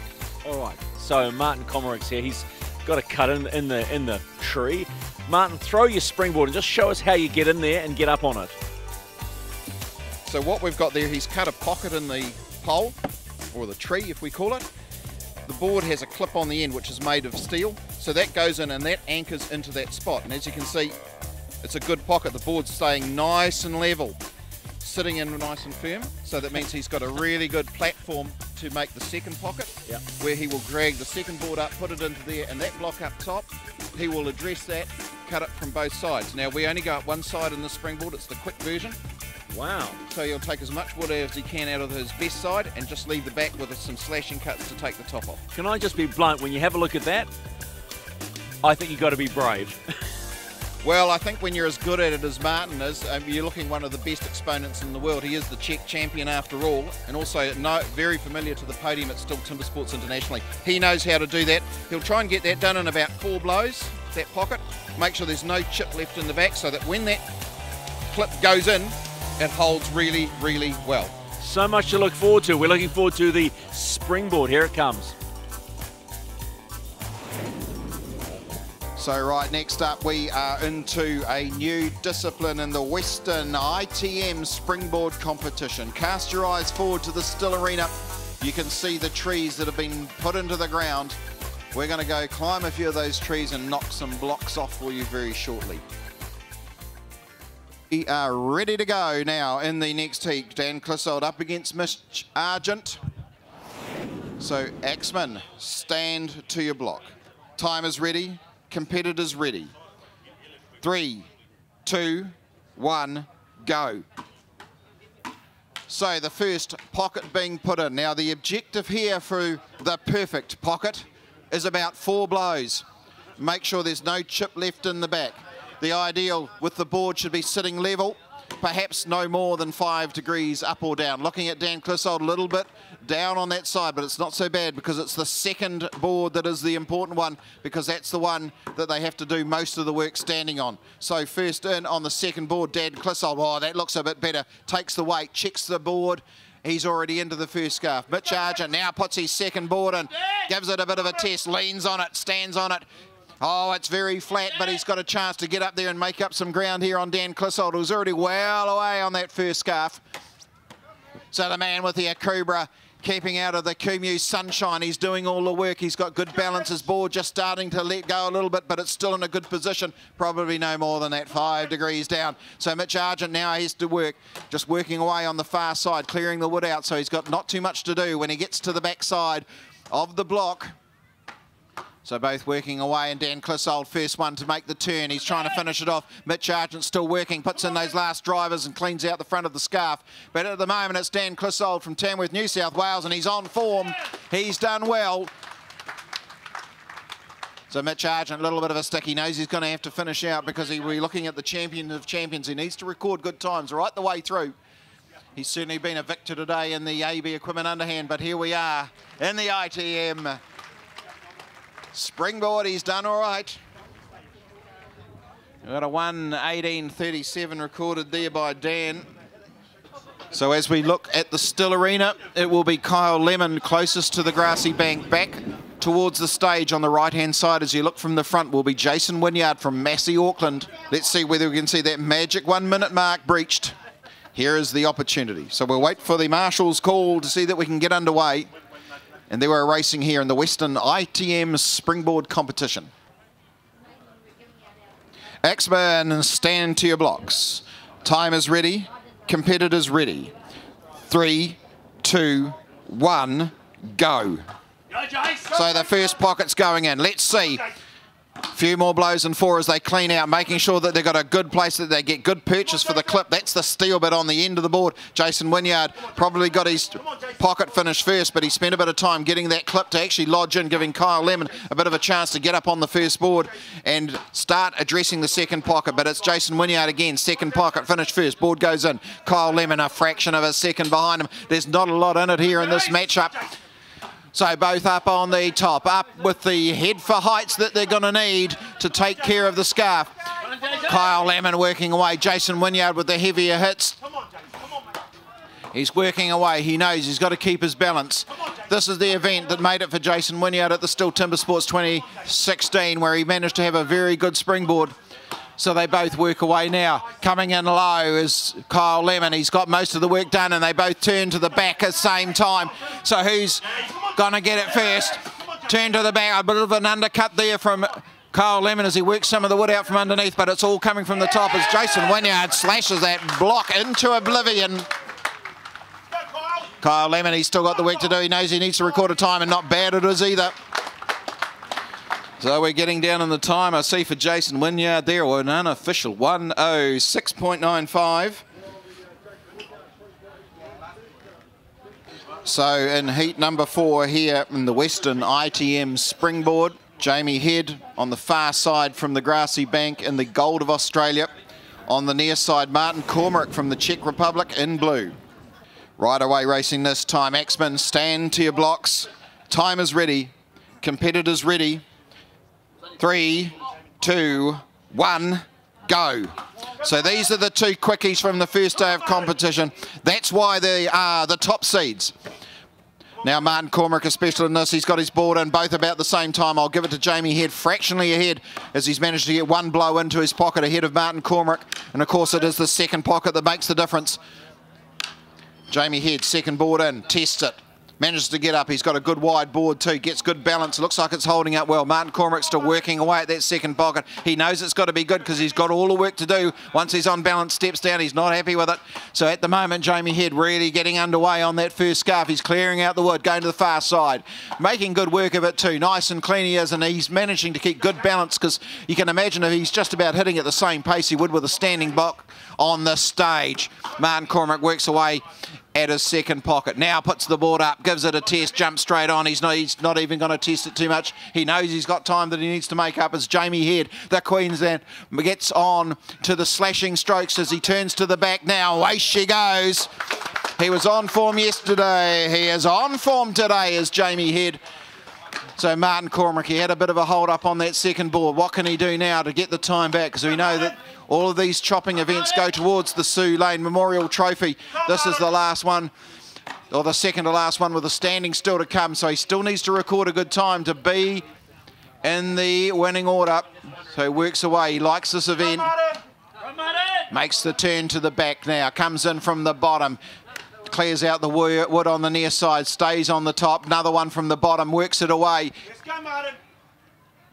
All right, so Martin Kormruk's here. He's got a cut in the tree. Martin, throw your springboard and just show us how you get in there and get up on it. So what we've got there, he's cut a pocket in the pole, or the tree if we call it. The board has a clip on the end which is made of steel, so that goes in and that anchors into that spot. And as you can see, it's a good pocket. The board's staying nice and level, sitting in nice and firm, so that means he's got a really good platform to make the second pocket, where he will drag the second board up, put it into there, and that block up top, he will address that, cut it from both sides. Now we only go up one side in the springboard, it's the quick version. Wow. So he'll take as much wood as he can out of his best side and just leave the back with some slashing cuts to take the top off. Can I just be blunt? When you have a look at that, I think you've got to be brave. Well, I think when you're as good at it as Martin is, you're looking one of the best exponents in the world. He is the Czech champion after all, and also very familiar to the podium at Stihl Timber Sports internationally. He knows how to do that. He'll try and get that done in about 4 blows, that pocket. Make sure there's no chip left in the back so that when that clip goes in, it holds really, really well. So much to look forward to. We're looking forward to the springboard. Here it comes. So right, next up we are into a new discipline in the Western ITM Springboard competition. Cast your eyes forward to the Stihl Arena. You can see the trees that have been put into the ground. We're going to go climb a few of those trees and knock some blocks off for you very shortly. We are ready to go now in the next heat. Dan Clissold up against Mitch Argent. So Axeman, stand to your block. Time is ready. Competitors ready. 3, 2, 1, go. So the first pocket being put in. Now the objective here for the perfect pocket is about 4 blows. Make sure there's no chip left in the back. The ideal with the board should be sitting level, perhaps no more than 5 degrees up or down. Looking at Dan Clissold a little bit down on that side, but it's not so bad because it's the second board that is the important one, because that's the one that they have to do most of the work standing on. So first in on the second board, Dan Clissold. Oh, that looks a bit better. Takes the weight, checks the board. He's already into the first scarf. Mitch Argent now puts his second board in, gives it a bit of a test, leans on it, stands on it. Oh, it's very flat, but he's got a chance to get up there and make up some ground here on Dan Clissold, who's already well away on that first scarf. So the man with the Akubra keeping out of the Kumeu sunshine. He's doing all the work. He's got good balance. His board just starting to let go a little bit, but it's still in a good position. Probably no more than that 5 degrees down. So Mitch Argent now has to work, just working away on the far side, clearing the wood out. So he's got not too much to do when he gets to the back side of the block. So both working away, and Dan Clissold, first one to make the turn. He's trying to finish it off. Mitch Argent still working, puts in those last drivers and cleans out the front of the scarf. But at the moment, it's Dan Clissold from Tamworth, New South Wales, and he's on form. He's done well. So Mitch Argent, a little bit of a stick. He knows he's going to have to finish out because we're looking at the champion of champions. He needs to record good times right the way through. He's certainly been a victor today in the AB Equipment Underhand, but here we are in the ITM Springboard. He's done all right. We've got a 1:18:37 recorded there by Dan. So as we look at the Stihl Arena, it will be Kyle Lemon closest to the grassy bank. Back towards the stage on the right-hand side as you look from the front will be Jason Wynyard from Massey, Auckland. Let's see whether we can see that magic 1 minute mark breached. Here is the opportunity. So we'll wait for the marshal's call to see that we can get underway. And they were racing here in the Western ITM Springboard competition. Axeman, stand to your blocks. Time is ready. Competitors ready. 3, 2, 1, go. So the first pocket's going in. Let's see. A few more blows and 4 as they clean out, making sure that they've got a good place, that they get good purchase for the clip. That's the steel bit on the end of the board. Jason Wynyard probably got his pocket finished first, but he spent a bit of time getting that clip to actually lodge in, giving Kyle Lemon a bit of a chance to get up on the first board and start addressing the second pocket. But it's Jason Wynyard again, second pocket finished first. Board goes in. Kyle Lemon a fraction of a second behind him. There's not a lot in it here in this matchup. So both up on the top, up with the head for heights that they're going to need to take care of the scarf. Kyle Lemon working away. Jason Wynyard with the heavier hits. He's working away. He knows he's got to keep his balance. This is the event that made it for Jason Wynyard at the Stihl Timber Sports 2016, where he managed to have a very good springboard. So they both work away now. Coming in low is Kyle Lemon. He's got most of the work done, and they both turn to the back at the same time. So who's going to get it first? Turn to the back. A bit of an undercut there from Kyle Lemon as he works some of the wood out from underneath, but it's all coming from the top as Jason Wynyard slashes that block into oblivion. Kyle Lemon, he's still got the work to do. He knows he needs to record a time, and not bad it is either. So we're getting down on the time. I see for Jason Wynyard there, an unofficial 1:06.95. So in heat number 4 here in the Western ITM Springboard, Jamie Head on the far side from the grassy bank in the gold of Australia. On the near side, Martin Cormack from the Czech Republic in blue. Right away racing this time. Axman, stand to your blocks. Time is ready. Competitors ready. 3, 2, 1, go. So these are the two quickies from the first day of competition. That's why they are the top seeds. Now Martin Cormack, especially in this, he's got his board in both about the same time. I'll give it to Jamie Head, fractionally ahead, as he's managed to get one blow into his pocket ahead of Martin Cormack. And of course it is the second pocket that makes the difference. Jamie Head, second board in, tests it. Manages to get up. He's got a good wide board too. Gets good balance. Looks like it's holding up well. Martin Cormack's still working away at that second pocket. He knows it's got to be good because he's got all the work to do. Once he's on balance, steps down. He's not happy with it. So at the moment, Jamie Head really getting underway on that first scarf. He's clearing out the wood, going to the far side. Making good work of it too. Nice and clean he is, and he's managing to keep good balance because you can imagine if he's just about hitting at the same pace he would with a standing block on the stage. Martin Cormack works away at his second pocket. Now puts the board up, gives it a test, jumps straight on. He's not even going to test it too much. He knows he's got time that he needs to make up. As Jamie Head, the Queensland, gets on to the slashing strokes as he turns to the back now. Away she goes. He was on form yesterday. He is on form today as Jamie Head. So Martin Cormack, he had a bit of a hold up on that second board. What can he do now to get the time back? Because we know that all of these chopping events go towards the Sue Lane Memorial Trophy. This is the last one, or the second to last one, with the standing still to come. So he still needs to record a good time to be in the winning order. So he works away. He likes this event. Makes the turn to the back now. Comes in from the bottom. Clears out the wood on the near side, stays on the top. Another one from the bottom, works it away.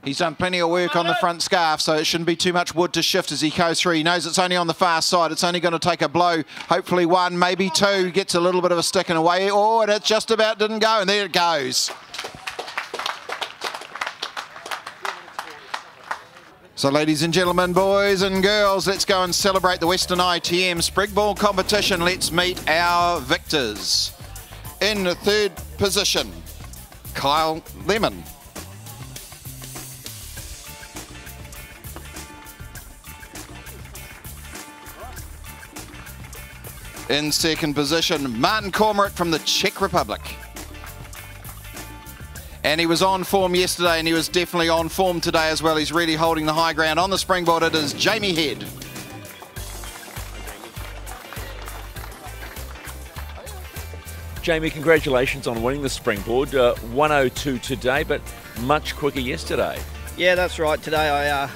He's done plenty of work on the front scarf, so it shouldn't be too much wood to shift as he goes through. He knows it's only on the far side. It's only going to take a blow, hopefully one, maybe two. Gets a little bit of a stick in away. Oh, and it just about didn't go, and there it goes. So ladies and gentlemen, boys and girls, let's go and celebrate the Western ITM Sprig Ball competition. Let's meet our victors. In the third position, Kyle Lemon. In second position, Martin Cormack from the Czech Republic. And he was on form yesterday, and he was definitely on form today as well. He's really holding the high ground. On the springboard, it is Jamie Head. Jamie, congratulations on winning the springboard. 102 today, but much quicker yesterday. Yeah, that's right. Today I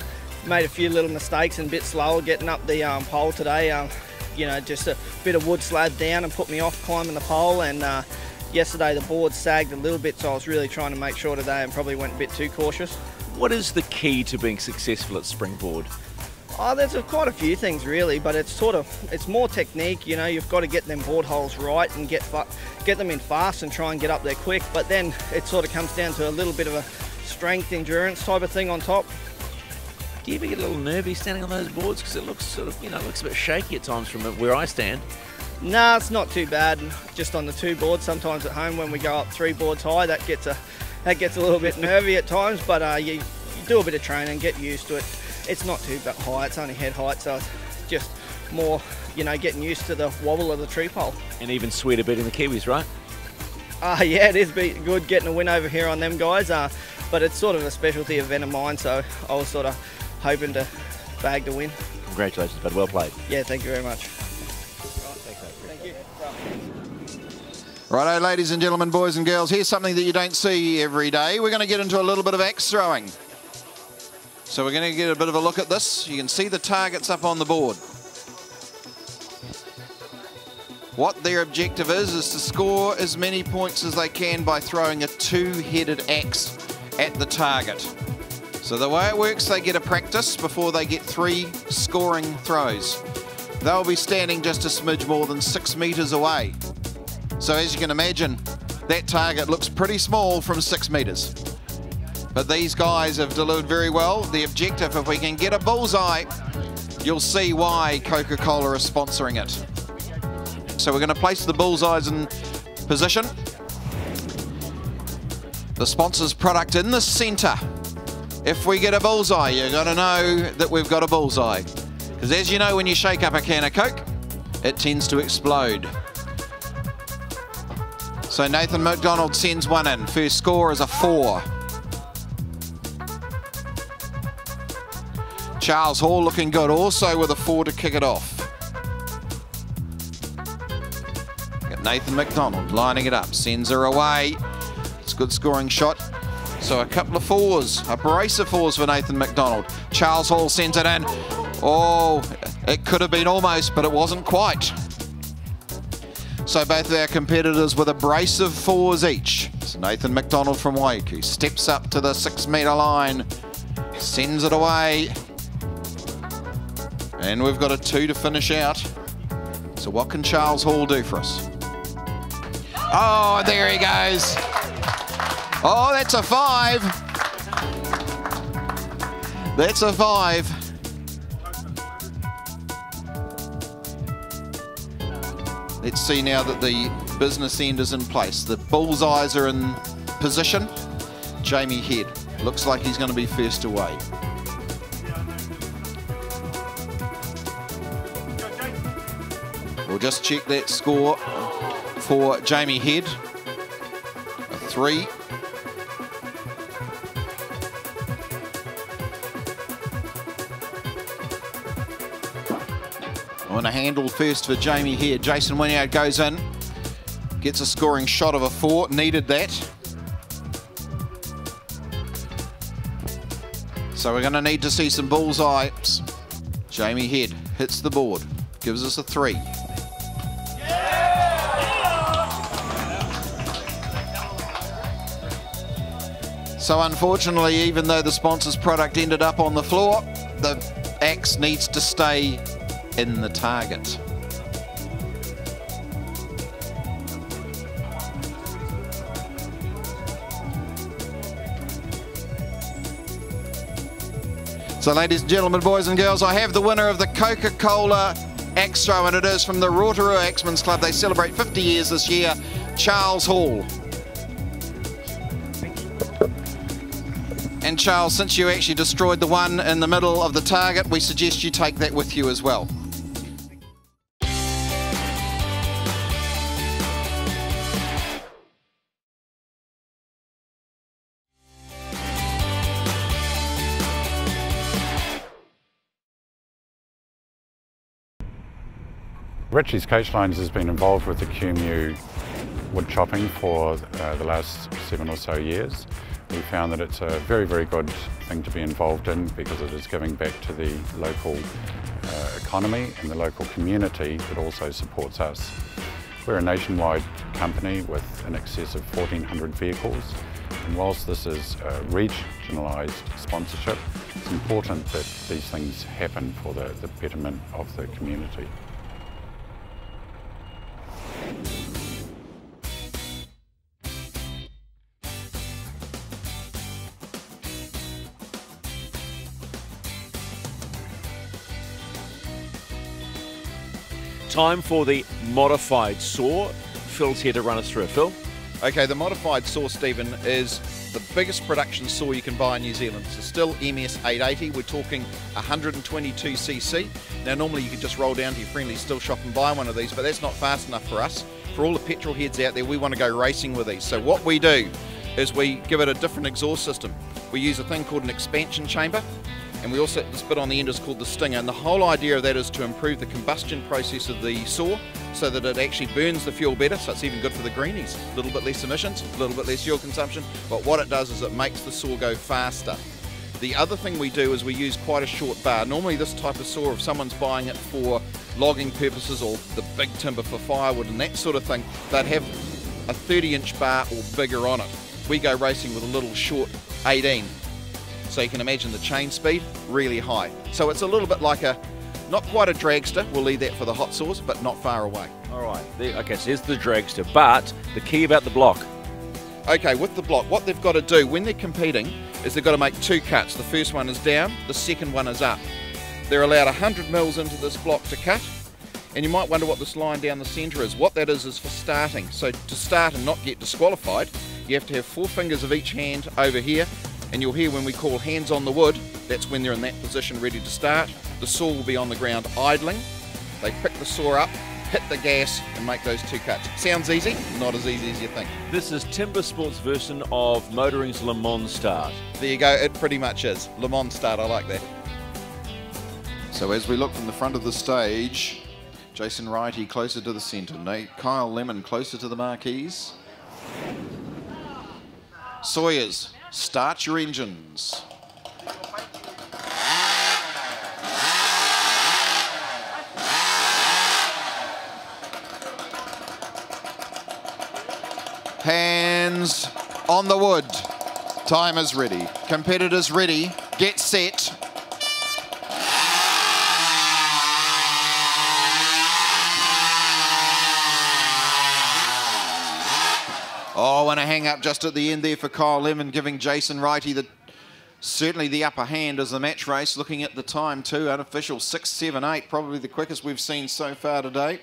made a few little mistakes and a bit slower getting up the pole today. You know, just a bit of wood slab down and put me off climbing the pole, and yesterday the board sagged a little bit, so I was really trying to make sure today and probably went a bit too cautious. What is the key to being successful at springboard? Oh, there's quite a few things really, but it's more technique. You know, you've got to get them board holes right and get them in fast and try and get up there quick. But then it sort of comes down to a little bit of a strength, endurance type of thing on top. Do you ever get a little nervy standing on those boards? Because it looks sort of, you know, looks a bit shaky at times from where I stand. Nah, it's not too bad. Just on the two boards. Sometimes at home when we go up 3 boards high, that gets a little bit nervy at times. But you do a bit of training, get used to it. It's not too high. It's only head height, so it's just more, you know, getting used to the wobble of the tree pole. And even sweeter beating the Kiwis, right? Yeah, it is good getting a win over here on them guys. But it's sort of a specialty event of mine, so I was sort of hoping to bag the win. Congratulations, bud. Well played. Yeah, thank you very much. Thank you. Righto, ladies and gentlemen, boys and girls, here's something that you don't see every day. We're going to get into a little bit of axe throwing. So we're going to get a bit of a look at this. You can see the targets up on the board. What their objective is to score as many points as they can by throwing a 2-headed axe at the target. So the way it works, they get a practice before they get 3 scoring throws. They'll be standing just a smidge more than 6 metres away. So as you can imagine, that target looks pretty small from 6 metres. But these guys have delivered very well. The objective, if we can get a bullseye, you'll see why Coca-Cola is sponsoring it. So we're going to place the bullseyes in position. The sponsor's product in the centre. If we get a bullseye, you're going to know that we've got a bullseye. Because as you know, when you shake up a can of Coke, it tends to explode. So Nathan McDonald sends one in. First score is a 4. Charles Hall looking good, also with a 4 to kick it off. Got Nathan McDonald lining it up, sends her away. It's a good scoring shot. So a couple of 4s, a brace of 4s for Nathan McDonald. Charles Hall sends it in. Oh, it could have been almost, but it wasn't quite. So both of our competitors with a brace of 4s each. So Nathan McDonald from Waiku steps up to the 6 metre line, sends it away. And we've got a 2 to finish out. So what can Charles Hall do for us? Oh, there he goes. Oh, that's a 5. That's a 5. Let's see now that the business end is in place. The bullseyes are in position. Jamie Head looks like he's going to be first away. We'll just check that score for Jamie Head. A 3. On a handle first for Jamie Head. Jason Wynyard goes in, gets a scoring shot of a 4. Needed that. So we're going to need to see some bullseyes. Jamie Head hits the board, gives us a 3. So unfortunately, even though the sponsor's product ended up on the floor, the axe needs to stay in the target. So ladies and gentlemen, boys and girls, I have the winner of the Coca-Cola Axe Throw, and it is from the Rotorua Axemen's Club. They celebrate 50 years this year, Charles Hall. And Charles, since you actually destroyed the one in the middle of the target, we suggest you take that with you as well. Richie's Coachlines has been involved with the Kumeu wood chopping for the last 7 or so years. We found that it's a very, very good thing to be involved in because it is giving back to the local economy and the local community that also supports us. We're a nationwide company with in excess of 1,400 vehicles, and whilst this is a regionalised sponsorship, it's important that these things happen for the betterment of the community. Time for the modified saw. Phil's here to run us through it. Phil? Okay, the modified saw, Stephen, is the biggest production saw you can buy in New Zealand. It's a Stihl MS 880. We're talking 122cc. Now, normally you could just roll down to your friendly Stihl shop and buy one of these, but that's not fast enough for us. For all the petrol heads out there, we want to go racing with these. So what we do is we give it a different exhaust system. We use a thing called an expansion chamber, and we also, this bit on the end is called the stinger, and the whole idea of that is to improve the combustion process of the saw so that it actually burns the fuel better, so it's even good for the greenies. A little bit less emissions, a little bit less fuel consumption, but what it does is it makes the saw go faster. The other thing we do is we use quite a short bar. Normally this type of saw, if someone's buying it for logging purposes or the big timber for firewood and that sort of thing, they'd have a 30-inch bar or bigger on it. We go racing with a little short 18. So you can imagine the chain speed, really high. So it's a little bit like a, not quite a dragster, we'll leave that for the hot saws, but not far away. All right, okay, so here's the dragster, but the key about the block. Okay, with the block, what they've got to do when they're competing is they've got to make 2 cuts. The first one is down, the second one is up. They're allowed 100 mils into this block to cut, and you might wonder what this line down the centre is. What that is for starting. So to start and not get disqualified, you have to have 4 fingers of each hand over here, And you'll hear when we call hands on the wood, that's when they're in that position ready to start. The saw will be on the ground idling. They pick the saw up, hit the gas and make those 2 cuts. Sounds easy, not as easy as you think. This is Timber Sport's version of motoring's Le Mans start. There you go, it pretty much is. Le Mans start, I like that. So as we look from the front of the stage, Jason Wrighty closer to the centre, Kyle Lemon closer to the marquees. Sawyers, start your engines. Hands on the wood. Time is ready. Competitors ready. Get set. Oh, and a hang up just at the end there for Kyle Lemon, giving Jason Wrighty certainly the upper hand as the match race. Looking at the time too, unofficial 6.78, probably the quickest we've seen so far today.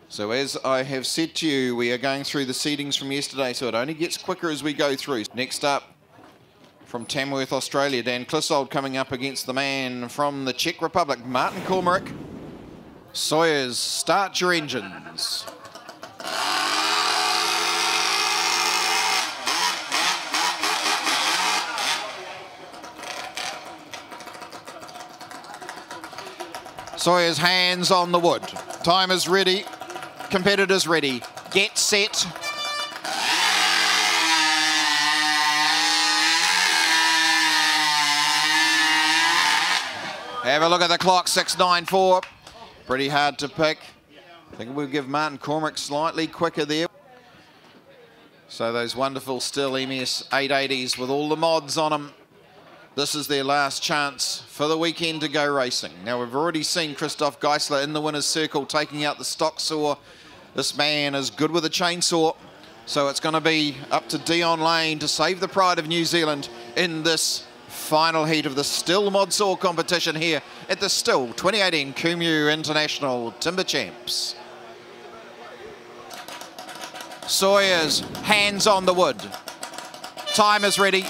So as I have said to you, we are going through the seedings from yesterday, so it only gets quicker as we go through. Next up, from Tamworth, Australia, Dan Clissold coming up against the man from the Czech Republic, Martin Cormerick. Sawyers, start your engines. Sawyers, hands on the wood. Time is ready. Competitors ready. Get set. Have a look at the clock, 6.94. Pretty hard to pick. I think we'll give Martin Cormerick slightly quicker there. So those wonderful Stihl MS 880s with all the mods on them. This is their last chance for the weekend to go racing. Now we've already seen Christoph Geisler in the winner's circle taking out the stock saw. This man is good with a chainsaw. So it's going to be up to Dion Lane to save the pride of New Zealand in this final heat of the Stihl mod saw competition here at the Stihl 2018 Kumeu International Timber Champs. Sawyers, hands on the wood. Time is ready.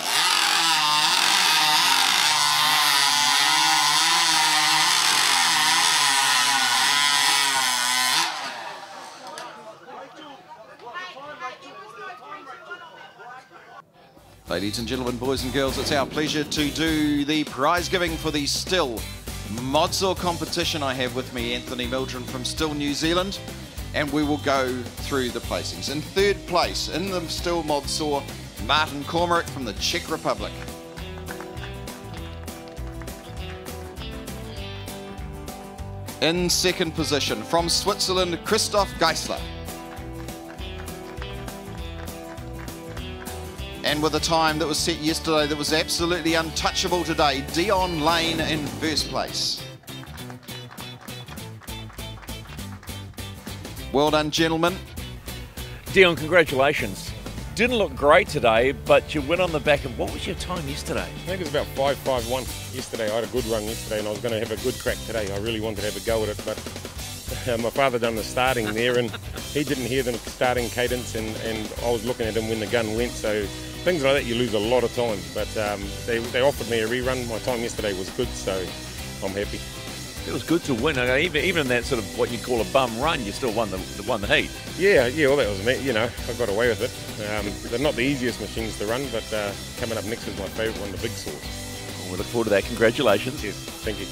Ladies and gentlemen, boys and girls, it's our pleasure to do the prize giving for the Stihl mod saw competition. I have with me Anthony Mildren from Stihl New Zealand, and we will go through the placings. In third place in the Stihl mod saw, Martin Cormerick from the Czech Republic. In second position from Switzerland, Christoph Geisler. And with a time that was set yesterday that was absolutely untouchable today, Dion Lane in first place. Well done, gentlemen. Dion, congratulations. Didn't look great today, but you went on the back of, what was your time yesterday? I think it was about 5.51 yesterday. I had a good run yesterday and I was going to have a good crack today. I really wanted to have a go at it, but my father done the starting there and he didn't hear the starting cadence and I was looking at him when the gun went, so things like that you lose a lot of time, but they offered me a rerun. My time yesterday was good, so I'm happy. It was good to win. Even in that sort of what you call a bum run, you still won the heat. Yeah, well that was me, you know, I got away with it. They're not the easiest machines to run, but coming up next is my favourite one, the big saws. Well, we look forward to that. Congratulations. Yes, thank you.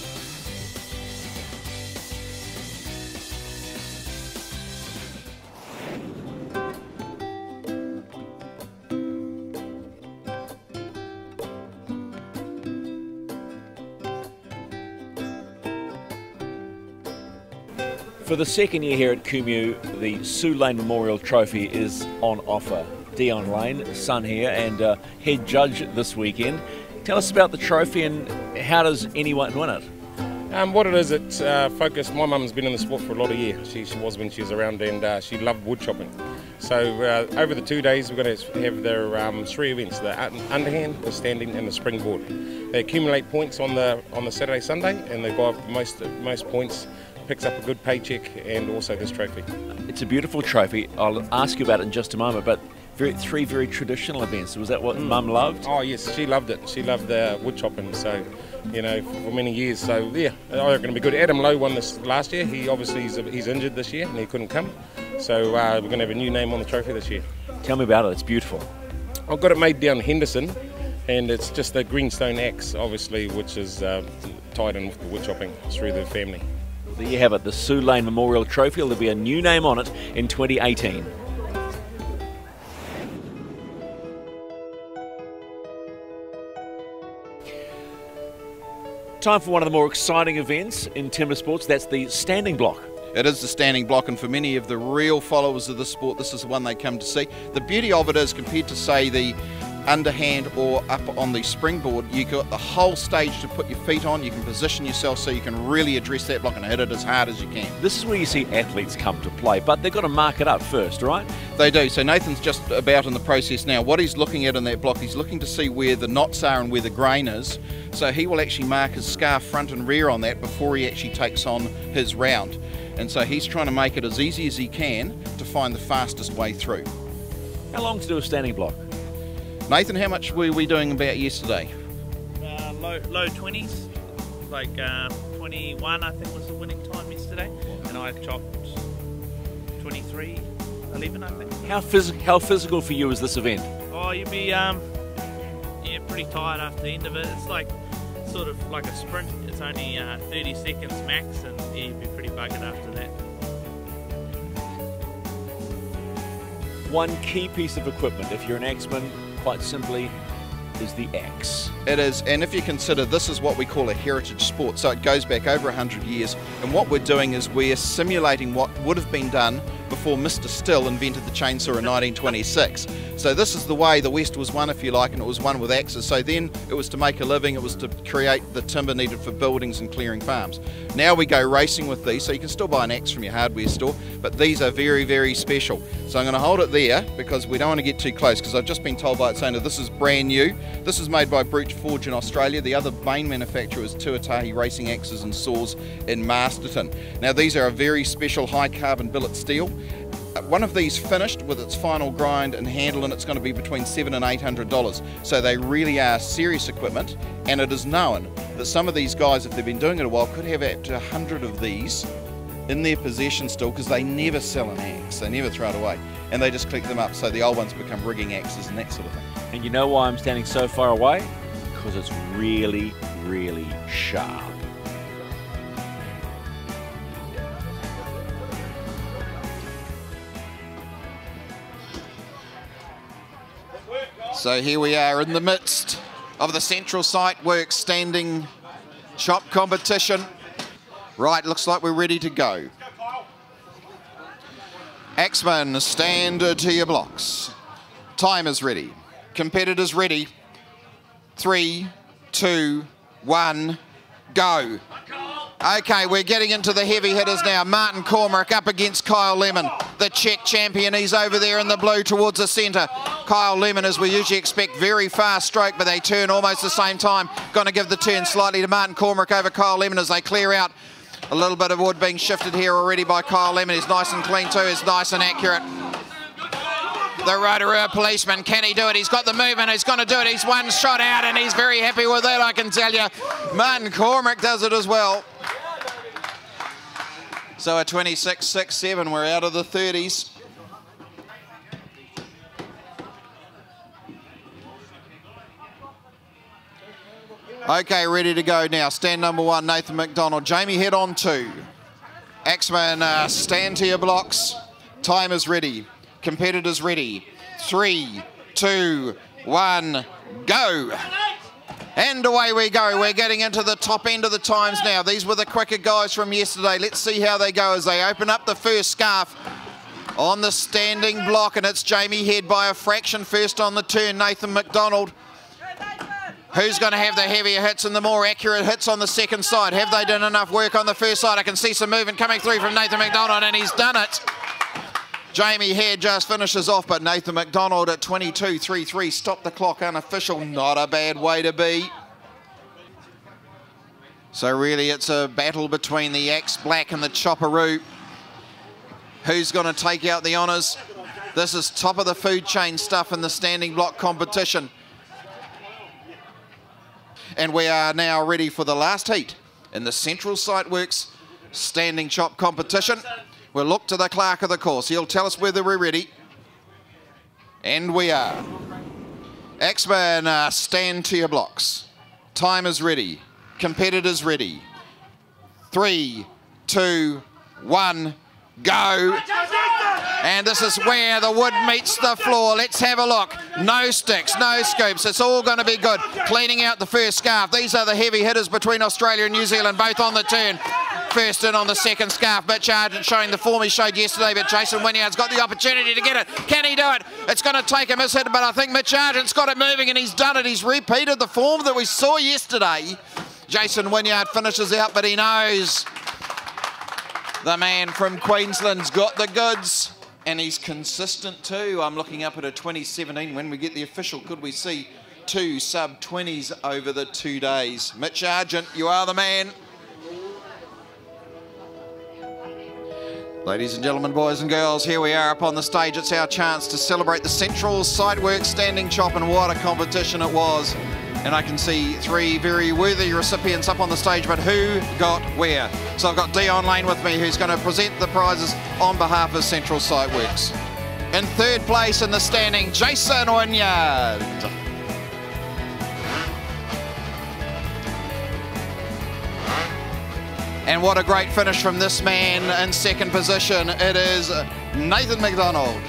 For the second year here at Kumeu, the Sue Lane Memorial Trophy is on offer. Dion Lane, son here, and head judge this weekend. Tell us about the trophy and how does anyone win it? What it is, it's focused. My mum's been in the sport for a lot of years. She was when she was around, and she loved wood chopping. So over the 2 days, we're going to have their 3 events: the underhand, the standing, and the springboard. They accumulate points on the Saturday, Sunday, and the guy with most points picks up a good paycheck and also this trophy. It's a beautiful trophy. I'll ask you about it in just a moment, but three very traditional events. Was that what Mum loved? Oh yes, she loved it. She loved the wood chopping, so you know, for many years. So yeah, I reckon it'll be good. Adam Lowe won this last year. He obviously he's injured this year and he couldn't come. So we're going to have a new name on the trophy this year. Tell me about it. It's beautiful. I've got it made down Henderson, and it's just a greenstone axe, obviously, which is tied in with the wood chopping through the family. There you have it, the Sue Lane Memorial Trophy. There'll be a new name on it in 2018. Time for one of the more exciting events in timber sports. That's the standing block. It is the standing block, and for many of the real followers of the sport, this is the one they come to see. The beauty of it is, compared to, say, the underhand or up on the springboard, you got the whole stage to put your feet on. You can position yourself so you can really address that block and hit it as hard as you can. This is where you see athletes come to play, but they've got to mark it up first, right? They do. So Nathan's just about in the process now. What he's looking at in that block, he's looking to see where the knots are and where the grain is. So he will actually mark his scarf front and rear on that before he actually takes on his round. And so he's trying to make it as easy as he can to find the fastest way through. How long to do a standing block? Nathan, how much were we doing about yesterday? Low 20s, like 21 I think was the winning time yesterday, and I chopped 23.11 I think. How physical for you is this event? Oh, you'd be pretty tired after the end of it. It's like sort of like a sprint. It's only 30 seconds max, and yeah, you'd be pretty buggered after that. One key piece of equipment, if you're an axeman, quite simply, is the axe. It is, and if you consider this is what we call a heritage sport, so it goes back over 100 years, and what we're doing is we're simulating what would have been done before Mr. Stihl invented the chainsaw in 1926. So this is the way the West was won, if you like, and it was won with axes. So then it was to make a living, it was to create the timber needed for buildings and clearing farms. Now we go racing with these, so you can still buy an axe from your hardware store, but these are very, very special. So I'm going to hold it there because we don't want to get too close, because I've just been told by its owner this is brand new. This is made by Brooch Forge in Australia. The other main manufacturer is Tuatahi Racing Axes and Saws in Masterton. Now these are a very special high carbon billet steel. One of these finished with its final grind and handle, and it's going to be between $700 and $800. So they really are serious equipment, and it is known that some of these guys, if they've been doing it a while, could have up to 100 of these in their possession still, because they never sell an axe, they never throw it away, and they just collect them up, so the old ones become rigging axes and that sort of thing. And you know why I'm standing so far away? Because it's really, really sharp. So here we are in the midst of the Central Site Works standing chop competition. Right, looks like we're ready to go. Axemen, stand to your blocks. Time is ready. Competitors ready. 3, 2, 1, go. Okay, we're getting into the heavy hitters now. Martin Cormack up against Kyle Lemon, the Czech champion. He's over there in the blue towards the centre. Kyle Lemon, as we usually expect, very fast stroke, but they turn almost the same time. Going to give the turn slightly to Martin Cormack over Kyle Lemon as they clear out. A little bit of wood being shifted here already by Kyle Lemon. He's nice and clean too. He's nice and accurate. The Rotorua policeman, can he do it? He's got the movement, he's going to do it. He's one shot out and he's very happy with it, I can tell you. Martin Cormack does it as well. So a 26.67, we're out of the 30s. Okay, ready to go now. Stand number 1, Nathan McDonald. Jamie Head on 2. Axemen, stand to your blocks. Time is ready. Competitors ready. 3, 2, 1, go. And away we go. We're getting into the top end of the times now. These were the quicker guys from yesterday. Let's see how they go as they open up the first scarf on the standing block, and it's Jamie Head by a fraction first on the turn. Nathan McDonald. Who's going to have the heavier hits and the more accurate hits on the second side? Have they done enough work on the first side? I can see some movement coming through from Nathan McDonald, and he's done it. Jamie Head just finishes off, but Nathan McDonald at 22.33. Stop the clock, unofficial. Not a bad way to be. So really it's a battle between the Axe Black and the Chopperoo. Who's going to take out the honours? This is top of the food chain stuff in the standing block competition. And we are now ready for the last heat in the Central Siteworks standing chop competition. We'll look to the clerk of the course. He'll tell us whether we're ready. And we are. Axemen, stand to your blocks. Time is ready. Competitors ready. 3, 2, 1, go. And this is where the wood meets the floor. Let's have a look. No sticks, no scoops. It's all going to be good. Cleaning out the first scarf. These are the heavy hitters between Australia and New Zealand, both on the turn. First in on the second scarf. Mitch Argent showing the form he showed yesterday, but Jason Wynyard's got the opportunity to get it. Can he do it? It's going to take a miss hit, but I think Mitch Argent's got it moving, and he's done it. He's repeated the form that we saw yesterday. Jason Wynyard finishes out, but he knows the man from Queensland's got the goods. And he's consistent too. I'm looking up at a 2017. When we get the official, could we see 2 sub-20s over the 2 days? Mitch Argent, you are the man. Ladies and gentlemen, boys and girls, here we are up on the stage. It's our chance to celebrate the Central Siteworks standing chop, and what a competition it was. And I can see 3 very worthy recipients up on the stage, but who got where? So I've got Dion Lane with me, who's going to present the prizes on behalf of Central Siteworks. In 3rd place in the standing, Jason Wynyard. And what a great finish from this man in 2nd position. It is Nathan McDonald.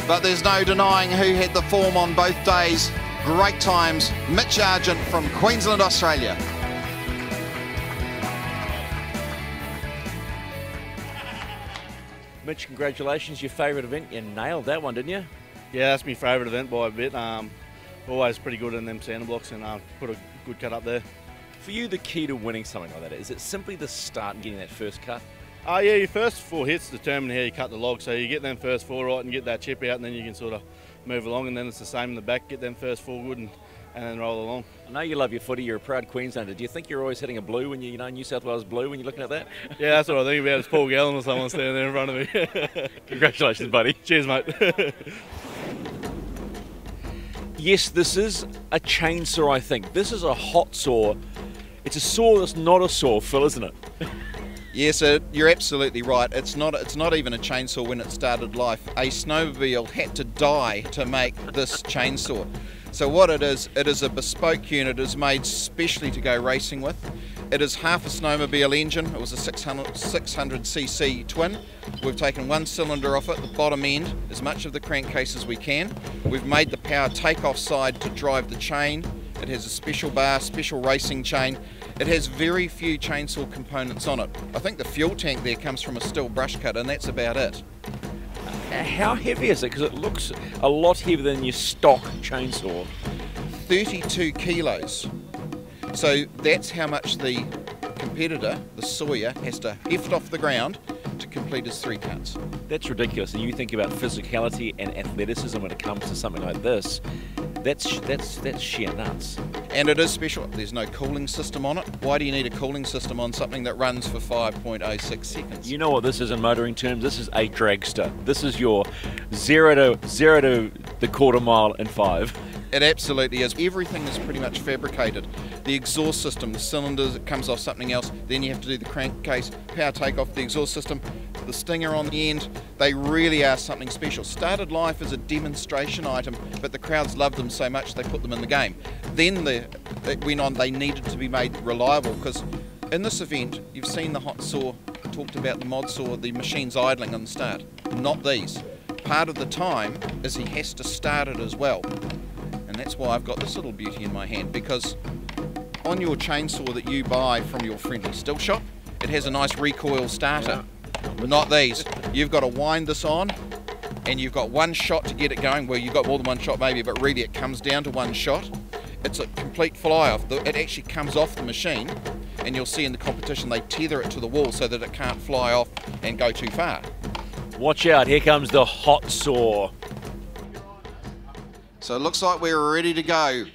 But there's no denying who had the form on both days. Great times. Mitch Argent from Queensland, Australia. Mitch, congratulations. Your favourite event. You nailed that one, didn't you? Yeah, that's my favourite event by a bit. Always pretty good in them centre blocks, and put a good cut up there. For you, the key to winning something like that, is it simply the start and getting that first cut? Yeah, your first 4 hits determine how you cut the log. So you get them first 4 right and get that chip out, and then you can sort of move along, and then it's the same in the back. Get them first 4 good and then roll along. I know you love your footy. You're a proud Queenslander. Do you think you're always hitting a blue when you know New South Wales blue when you're looking at that? Yeah, that's what I think about. It's Paul Gallen or someone standing there in front of me. Congratulations, buddy. Cheers, mate. Yes, this is a chainsaw, I think. This is a hot saw. It's a saw that's not a saw, Phil, isn't it? Yes, you're absolutely right. It's not even a chainsaw when it started life. A snowmobile had to die to make this chainsaw. So what it is a bespoke unit. It is made specially to go racing with. It is half a snowmobile engine. It was a 600cc twin. We've taken 1 cylinder off it, the bottom end, as much of the crankcase as we can. We've made the power takeoff side to drive the chain. It has a special bar, special racing chain. It has very few chainsaw components on it. I think the fuel tank there comes from a Stihl brush cut, and that's about it. How heavy is it? Because it looks a lot heavier than your stock chainsaw. 32 kilos. So that's how much the competitor, the sawyer, has to heft off the ground to complete his 3 cuts. That's ridiculous. And you think about physicality and athleticism when it comes to something like this. That's sheer nuts. And it is special. There's no cooling system on it. Why do you need a cooling system on something that runs for 5.06 seconds? You know what this is in motoring terms? This is a dragster. This is your zero to the quarter mile in 5. It absolutely is. Everything is pretty much fabricated. The exhaust system, the cylinders, it comes off something else. Then you have to do the crankcase, power take off the exhaust system, the stinger on the end. They really are something special. Started life as a demonstration item, but the crowds loved them so much they put them in the game. Then it went on, they needed to be made reliable, because in this event, you've seen the hot saw, talked about the mod saw, the machine's idling on the start. Not these. Part of the time is he has to start it as well. And that's why I've got this little beauty in my hand, because on your chainsaw that you buy from your friendly Stihl shop, it has a nice recoil starter. Not these. You've got to wind this on, and you've got 1 shot to get it going. Well, you've got more than 1 shot maybe, but really it comes down to 1 shot. It's a complete fly-off. It actually comes off the machine, and you'll see in the competition they tether it to the wall so that it can't fly off and go too far. Watch out, here comes the hot saw. So it looks like we're ready to go.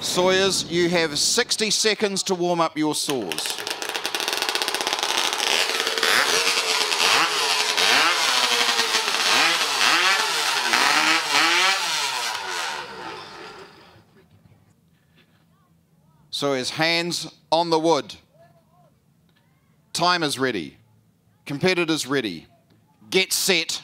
Sawyers, you have 60 seconds to warm up your saws. Sawyer's hands on the wood. Time is ready. Competitors ready. Get set.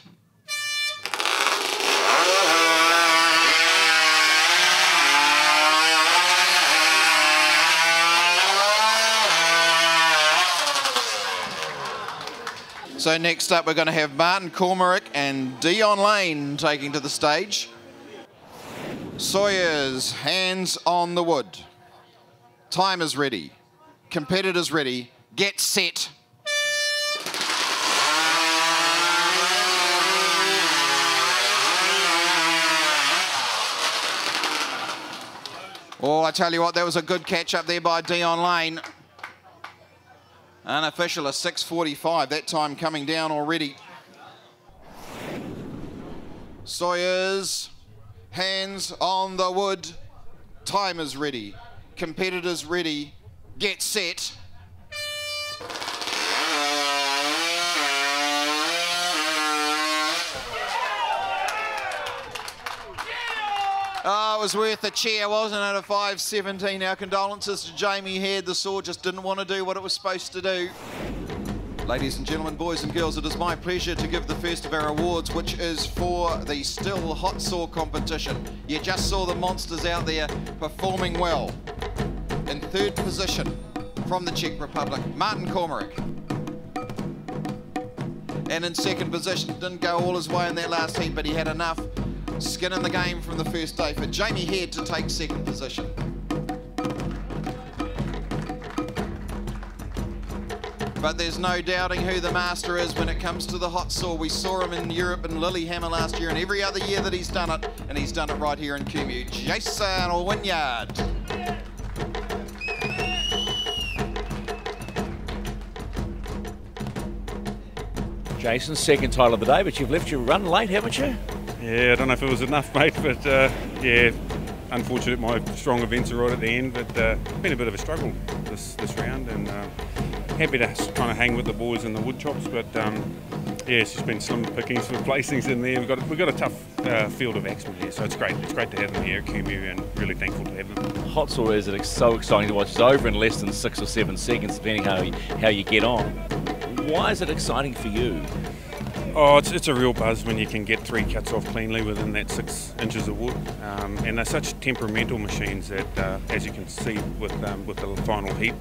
So next up we're going to have Martin Cormorant and Dion Lane taking to the stage. Sawyer's hands on the wood. Time is ready. Competitors ready. Get set. Oh, I tell you what, that was a good catch up there by Dion Lane. Unofficial a 6:45, that time coming down already. Sawyer's hands on the wood. Time is ready. Competitors ready. Get set. Oh, it was worth a cheer, wasn't it? A 5:17. Our condolences to Jamie Head. The saw just didn't want to do what it was supposed to do. Ladies and gentlemen, boys and girls, it is my pleasure to give the first of our awards, which is for the Stihl hot saw competition. You just saw the monsters out there performing well. In third position from the Czech Republic, Martin Cormorant. And in second position, didn't go all his way in that last heat, but he had enough skin in the game from the first day for Jamie Head to take second position. But there's no doubting who the master is when it comes to the hot saw. We saw him in Europe in Lillehammer last year and every other year that he's done it, and he's done it right here in Kumeu. Jason Wynyard. Jason, second title of the day, but you've left your run late, haven't you? Yeah, I don't know if it was enough, mate, but yeah, unfortunate my strong events are right at the end, but been a bit of a struggle this round, and happy to kind of hang with the boys in the wood chops, but yeah, it's just been slim pickings for placings in there. We've got a tough field of axemen here, so it's great to have them here at Kumeu, and really thankful to have them. Hot saw is so exciting to watch. It's over in less than 6 or 7 seconds, depending how you get on. Why is it exciting for you? Oh, it's a real buzz when you can get 3 cuts off cleanly within that 6 inches of wood, and they're such temperamental machines that, as you can see with the final heat,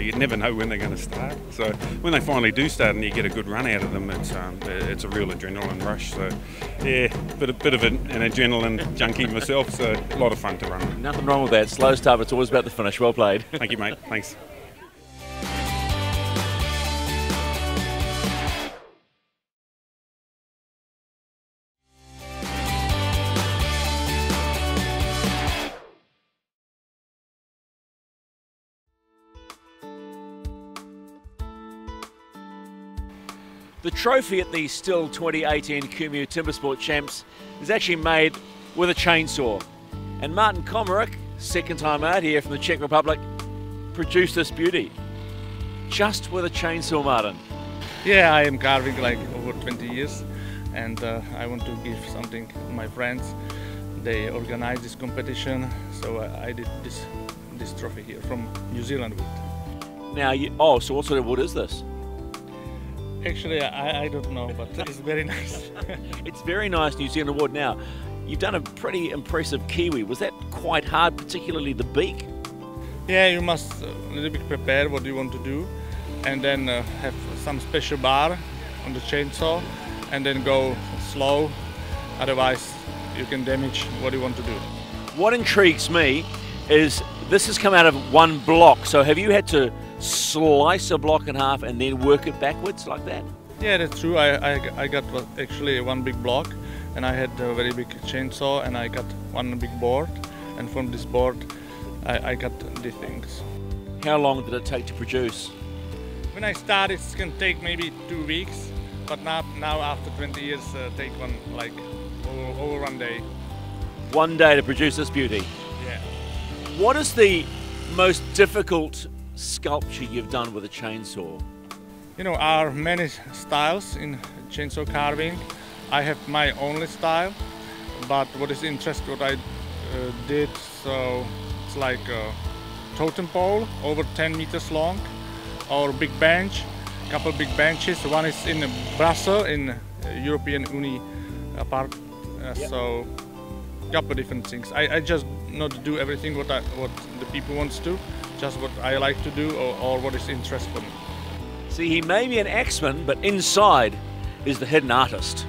you never know when they're going to start. So when they finally do start and you get a good run out of them, it's a real adrenaline rush. So yeah, bit of an adrenaline junkie myself, so a lot of fun to run. Nothing wrong with that. Slow start, but it's always about the finish. Well played. Thank you, mate. Thanks. The trophy at the Stihl 2018 Kumeu Timber Sport Champs is actually made with a chainsaw. And Martin Cormorant, second time out here from the Czech Republic, produced this beauty. Just with a chainsaw, Martin. Yeah, I am carving like over 20 years, and I want to give something to my friends. They organized this competition, so I did this trophy here from New Zealand wood. Now, so what sort of wood is this? Actually, I don't know, but it's very nice. It's very nice New Zealand wood. Now, you've done a pretty impressive kiwi. Was that quite hard, particularly the beak? Yeah, you must a little bit prepare what you want to do, and then have some special bar on the chainsaw, and then go slow. Otherwise, you can damage what you want to do. What intrigues me is this has come out of one block. So have you had to slice a block in half and then work it backwards like that? Yeah, that's true. I got actually one big block, and I had a very big chainsaw, and I got one big board, and from this board I got these things. How long did it take to produce? When I started, it can take maybe 2 weeks, but now after 20 years, take over 1 day. 1 day to produce this beauty? Yeah. What is the most difficult sculpture you've done with a chainsaw? You know, there are many styles in chainsaw carving. I have my only style, but what is interesting, what I did, so it's like totem pole over 10 meters long, our big bench, couple big benches. One is in Brussels in European Union Park. So couple different things. I just not do everything what the people wants to, just what I like to do or what is interest for me. See, he may be an axeman, but inside is the hidden artist.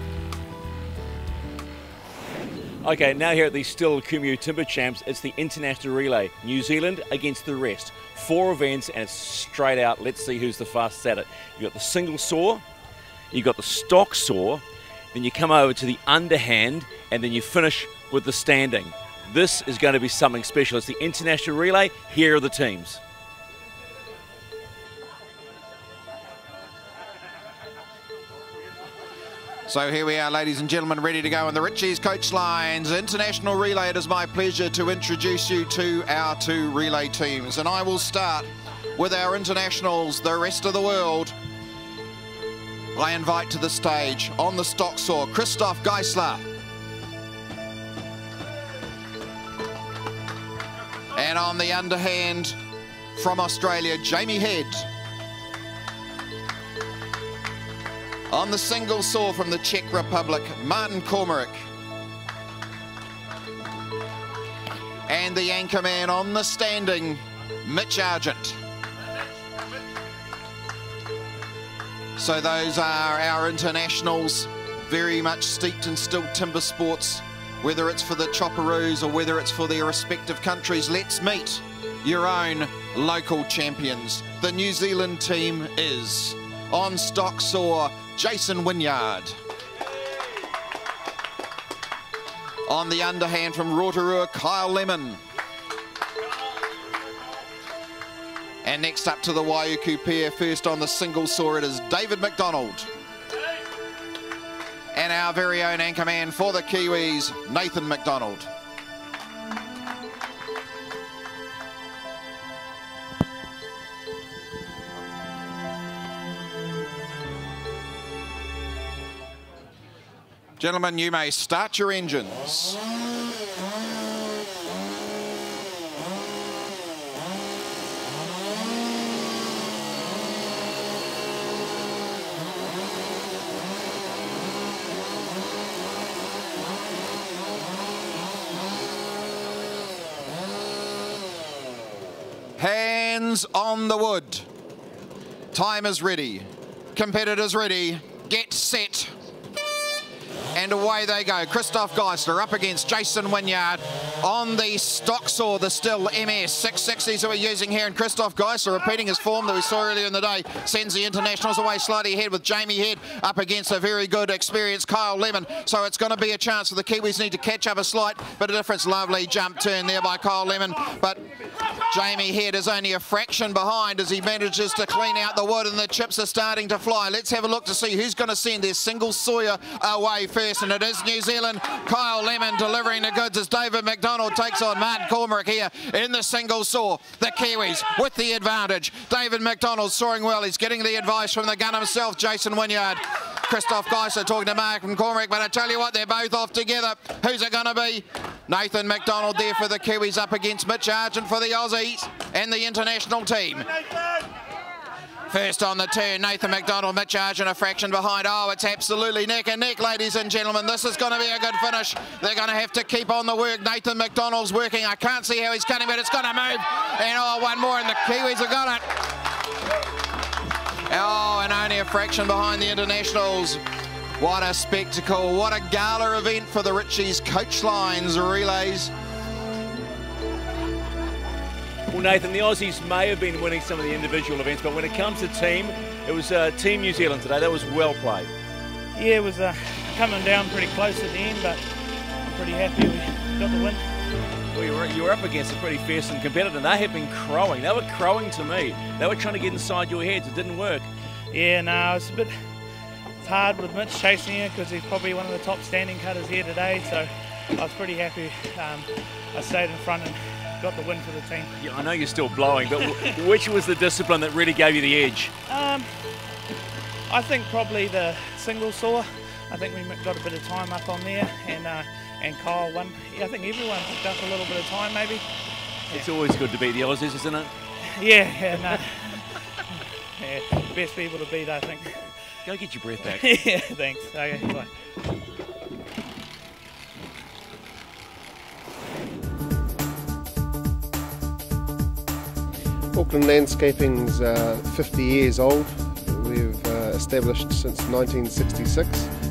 Okay, now here at the Stihl Kumeu Timber Champs, it's the international relay. New Zealand against the rest. 4 events and it's straight out. Let's see who's the fastest at it. You've got the single saw, you've got the stock saw, then you come over to the underhand, and then you finish with the standing. This is going to be something special. It's the international relay. Here are the teams. So here we are, ladies and gentlemen, ready to go on the Ritchie's coach lines. International relay, it is my pleasure to introduce you to our 2 relay teams. And I will start with our internationals, the rest of the world. I invite to the stage, on the stock saw, Christoph Geisler. And on the underhand, from Australia, Jamie Head. On the single saw from the Czech Republic, Martin Kumeu. And the anchor man on the standing, Mitch Argent. So those are our internationals, very much steeped in still timber sports, whether it's for the chopperoos or whether it's for their respective countries. Let's meet your own local champions. The New Zealand team is on stock saw, Jason Wynyard. On the underhand from Rotorua, Kyle Lemon. And next up to the Waiuku pair, first on the single saw, it is David McDonald. And our very own anchorman for the Kiwis, Nathan McDonald. Gentlemen, you may start your engines. Hands on the wood. Time is ready. Competitors ready. Get set. And away they go. Christoph Geisler up against Jason Wynyard on the stock saw, the Stihl MS 660s that we're using here. And Christoph Geisler repeating his form that we saw earlier in the day. Sends the internationals away slightly ahead with Jamie Head up against a very good, experienced Kyle Lemon. So it's going to be a chance for the Kiwis. Need to catch up a slight bit of difference. Lovely jump turn there by Kyle Lemon. But Jamie Head is only a fraction behind as he manages to clean out the wood, and the chips are starting to fly. Let's have a look to see who's going to send their single sawyer away first, and it is New Zealand. Kyle Lemon delivering the goods as David McDonald takes on Martin Kumeu here in the single saw. The Kiwis with the advantage. David McDonald soaring well. He's getting the advice from the gun himself, Jason Wynyard. Christoph Geisler talking to Martin Kumeu, but I tell you what, they're both off together. Who's it going to be? Nathan McDonald there for the Kiwis up against Mitch Argent for the Aussies and the international team. First on the turn, Nathan McDonald, Mitch Argent a fraction behind. Oh, it's absolutely neck and neck, ladies and gentlemen. This is going to be a good finish. They're going to have to keep on the work. Nathan McDonald's working. I can't see how he's cutting, but it's going to move. And oh, one more, and the Kiwis have got it. Oh, and only a fraction behind the internationals. What a spectacle. What a gala event for the Ritchie's coach lines relays. Well, Nathan, the Aussies may have been winning some of the individual events, but when it comes to team, it was Team New Zealand today. That was well played. Yeah, it was coming down pretty close at the end, but I'm pretty happy we got the win. Well, you were up against a pretty fearsome competitor. They have been crowing. They were crowing to me. They were trying to get inside your heads. It didn't work. Yeah, no, it's hard with Mitch chasing you because he's probably one of the top standing cutters here today, so I was pretty happy I stayed in front and got the win for the team. Yeah, I know you're still blowing, but which was the discipline that really gave you the edge? I think probably the single saw. I think we got a bit of time up on there, and Kyle won. Yeah, I think everyone picked up a little bit of time maybe. It's always good to beat the Aussies, isn't it? Yeah, no. Yeah, best people to beat, I think. Go get your breath back. Yeah, thanks. Okay, bye. Auckland Landscaping's 50 years old. We've established since 1966,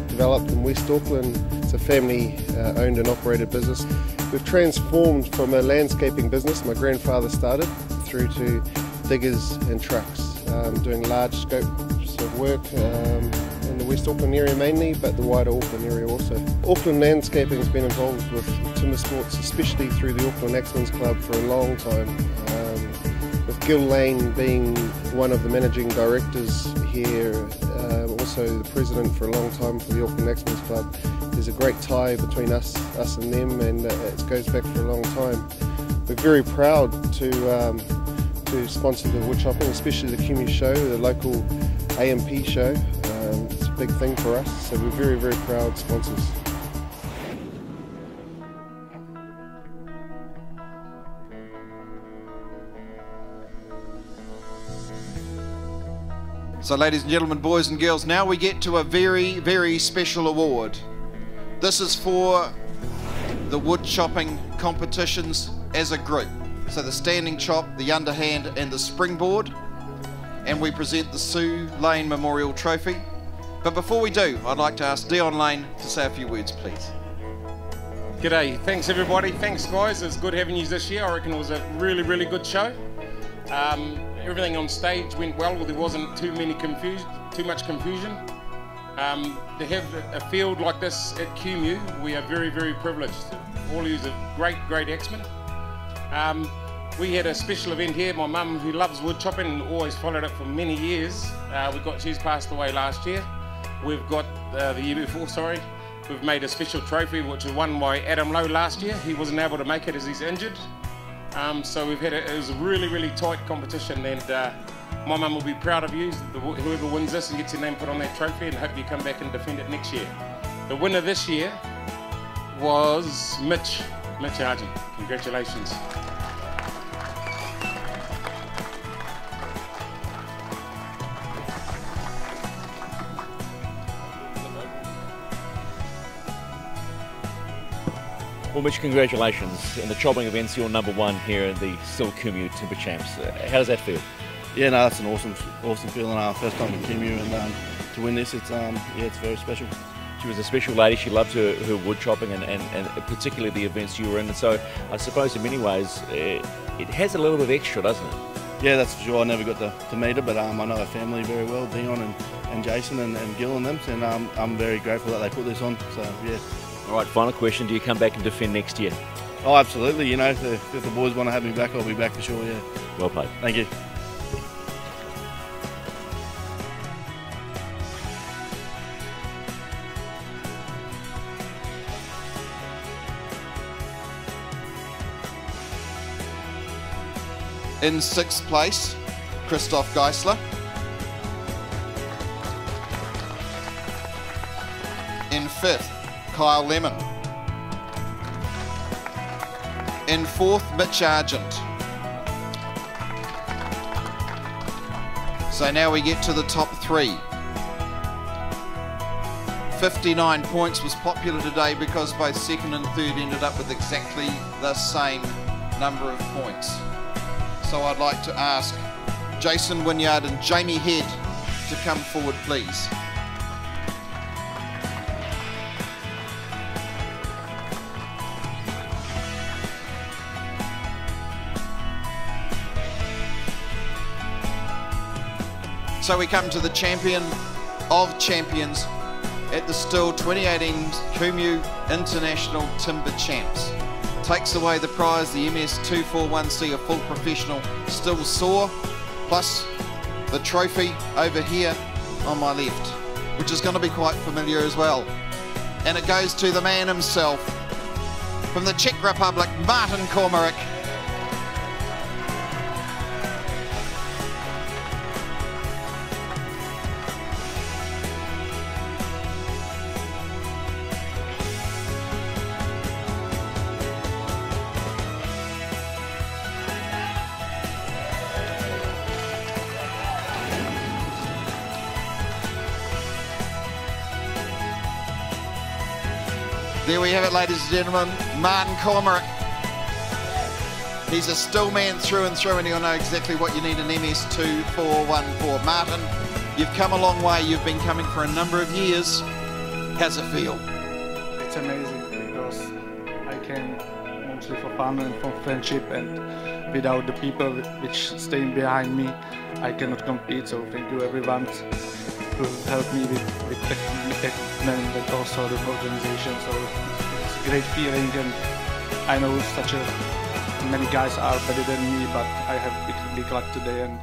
developed in West Auckland. It's a family owned and operated business. We've transformed from a landscaping business, my grandfather started, through to diggers and trucks, doing large scopes of work in the West Auckland area mainly, but the wider Auckland area also. Auckland Landscaping has been involved with timber sports, especially through the Auckland Axemen's Club, for a long time. With Gil Lane being one of the managing directors here, also the president for a long time for the Auckland Axemen's Club. There's a great tie between us and them, and it goes back for a long time. We're very proud to sponsor the wood chopping, especially the Kumeu show, the local AMP show. It's a big thing for us, so we're very, very proud sponsors. So ladies and gentlemen, boys and girls, now we get to a very, very special award. This is for the wood chopping competitions as a group. So the standing chop, the underhand and the springboard. And we present the Sue Lane Memorial Trophy. But before we do, I'd like to ask Dion Lane to say a few words, please. G'day, thanks everybody, thanks guys, it's good having you this year. I reckon it was a really, really good show. Everything on stage went well, there wasn't too much confusion. To have a field like this at Kumeu, we are very, very privileged. All of you are great, great axemen. We had a special event here. My mum, who loves wood chopping and always followed it for many years, she's passed away last year. We've got, the year before, sorry, we've made a special trophy which was won by Adam Lowe last year. He wasn't able to make it as he's injured. So we've had it was a really, really tight competition, and my mum will be proud of you, whoever wins this and gets your name put on that trophy, and hope you come back and defend it next year. The winner this year was Mitch Argent. Congratulations. Well, Mitch, congratulations. In the chopping events, you're #1 here in the Stihl Kumeu Timber Champs. How does that feel? Yeah, no, that's an awesome feeling. First time in Kumeu, and to win this, it's it's very special. She was a special lady. She loved her wood chopping and particularly the events you were in. And so I suppose in many ways it has a little bit extra, doesn't it? Yeah, that's for sure. I never got to meet her, but I know her family very well, Dion and Jason and Gil and them, and I'm very grateful that they put this on. So yeah. All right, final question. Do you come back and defend next year? Oh, absolutely. You know, if the boys want to have me back, I'll be back for sure, yeah. Well played. Thank you. In 6th place, Christoph Geisler. In 5th, Kyle Lemon. In 4th, Mitch Argent. So now we get to the top 3. 59 points was popular today because both 2nd and 3rd ended up with exactly the same number of points. So I'd like to ask Jason Wynyard and Jamie Head to come forward, please. So we come to the champion of champions at the Stihl 2018 Kumeu International Timber Champs. Takes away the prize, the MS241C, a full professional Stihl saw, plus the trophy over here on my left, which is going to be quite familiar as well. And it goes to the man himself, from the Czech Republic, Martin Kumeu. There we have it, ladies and gentlemen, Martin Kumeu. He's a Stihl man through and through, and he'll know exactly what you need in MS2414. Martin, you've come a long way. You've been coming for a number of years. How's it feel? It's amazing because I came mostly for fun and for friendship, and without the people which staying behind me, I cannot compete. So thank you everyone who helped me with equipment and also the organization. So it's a great feeling, and I know many guys are better than me, but I have big luck today, and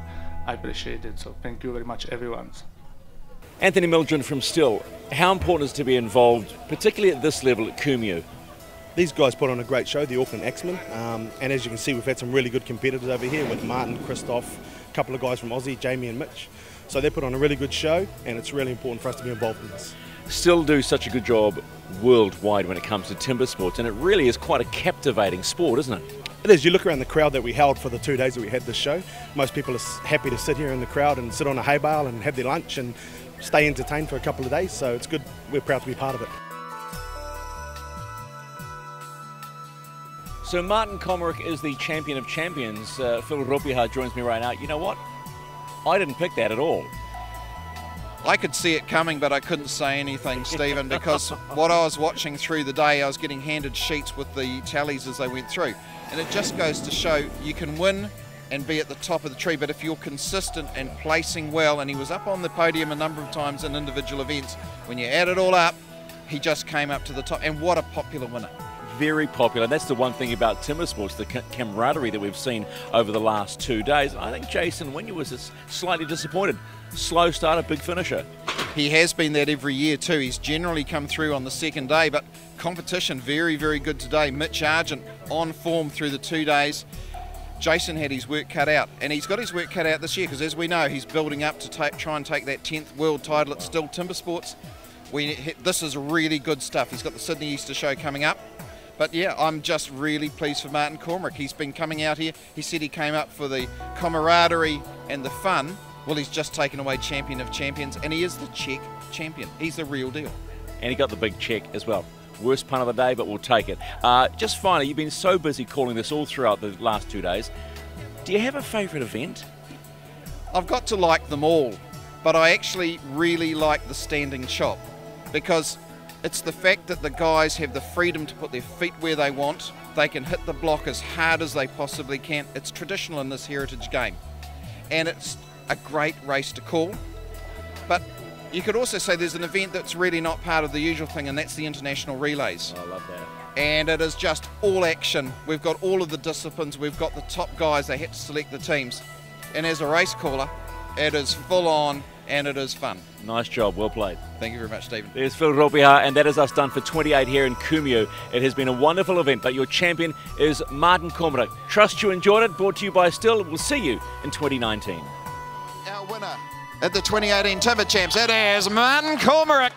I appreciate it. So thank you very much, everyone. Anthony Mildren from Stihl, how important is it to be involved, particularly at this level at Kumeu? These guys put on a great show, the Auckland Axemen, and as you can see, we've had some really good competitors over here with Martin, Christoph, a couple of guys from Aussie, Jamie and Mitch. So they put on a really good show, and it's really important for us to be involved in this. Stihl do such a good job worldwide when it comes to timber sports, and it really is quite a captivating sport, isn't it? It is. You look around the crowd that we held for the 2 days that we had this show. Most people are happy to sit here in the crowd and sit on a hay bale and have their lunch and stay entertained for a couple of days, so it's good. We're proud to be part of it. So Martin Kumeu is the champion of champions. Phil Ropiha joins me right now. You know what? I didn't pick that at all. I could see it coming, but I couldn't say anything, Stephen, because what I was watching through the day, I was getting handed sheets with the tallies as they went through. And it just goes to show you can win and be at the top of the tree, but if you're consistent and placing well, and he was up on the podium a number of times in individual events, when you add it all up, he just came up to the top, and what a popular winner. Very popular. That's the one thing about timber sports, the camaraderie that we've seen over the last 2 days. I think Jason Wynyard was slightly disappointed. Slow starter, big finisher. He has been that every year too. He's generally come through on the second day, but competition very, very good today. Mitch Argent on form through the 2 days. Jason had his work cut out, and he's got his work cut out this year because, as we know, he's building up to try and take that 10th world title at Stihl Timber Sports. This is really good stuff. He's got the Sydney Easter Show coming up. But yeah, I'm just really pleased for Martin Kumeu. He's been coming out here. He said he came up for the camaraderie and the fun. Well, he's just taken away champion of champions, and he is the Czech champion. He's the real deal. And he got the big check as well. Worst pun of the day, but we'll take it. Just finally, you've been so busy calling this all throughout the last 2 days. Do you have a favourite event? I've got to like them all, but I actually really like the standing chop, because it's the fact that the guys have the freedom to put their feet where they want. They can hit the block as hard as they possibly can. It's traditional in this heritage game, and it's a great race to call. But you could also say there's an event that's really not part of the usual thing, and that's the international relays. I love that. And it is just all action. We've got all of the disciplines. We've got the top guys. They had to select the teams. And as a race caller, it is full on and it is fun. Nice job, well played. Thank you very much, Stephen. There's Phil Ropiha, and that is us done for 28 here in Kumeu. It has been a wonderful event, but your champion is Martin Kumeu. Trust you enjoyed it. Brought to you by Stihl. We'll see you in 2019. Our winner at the 2018 Timber Champs, it is Martin Kumeu.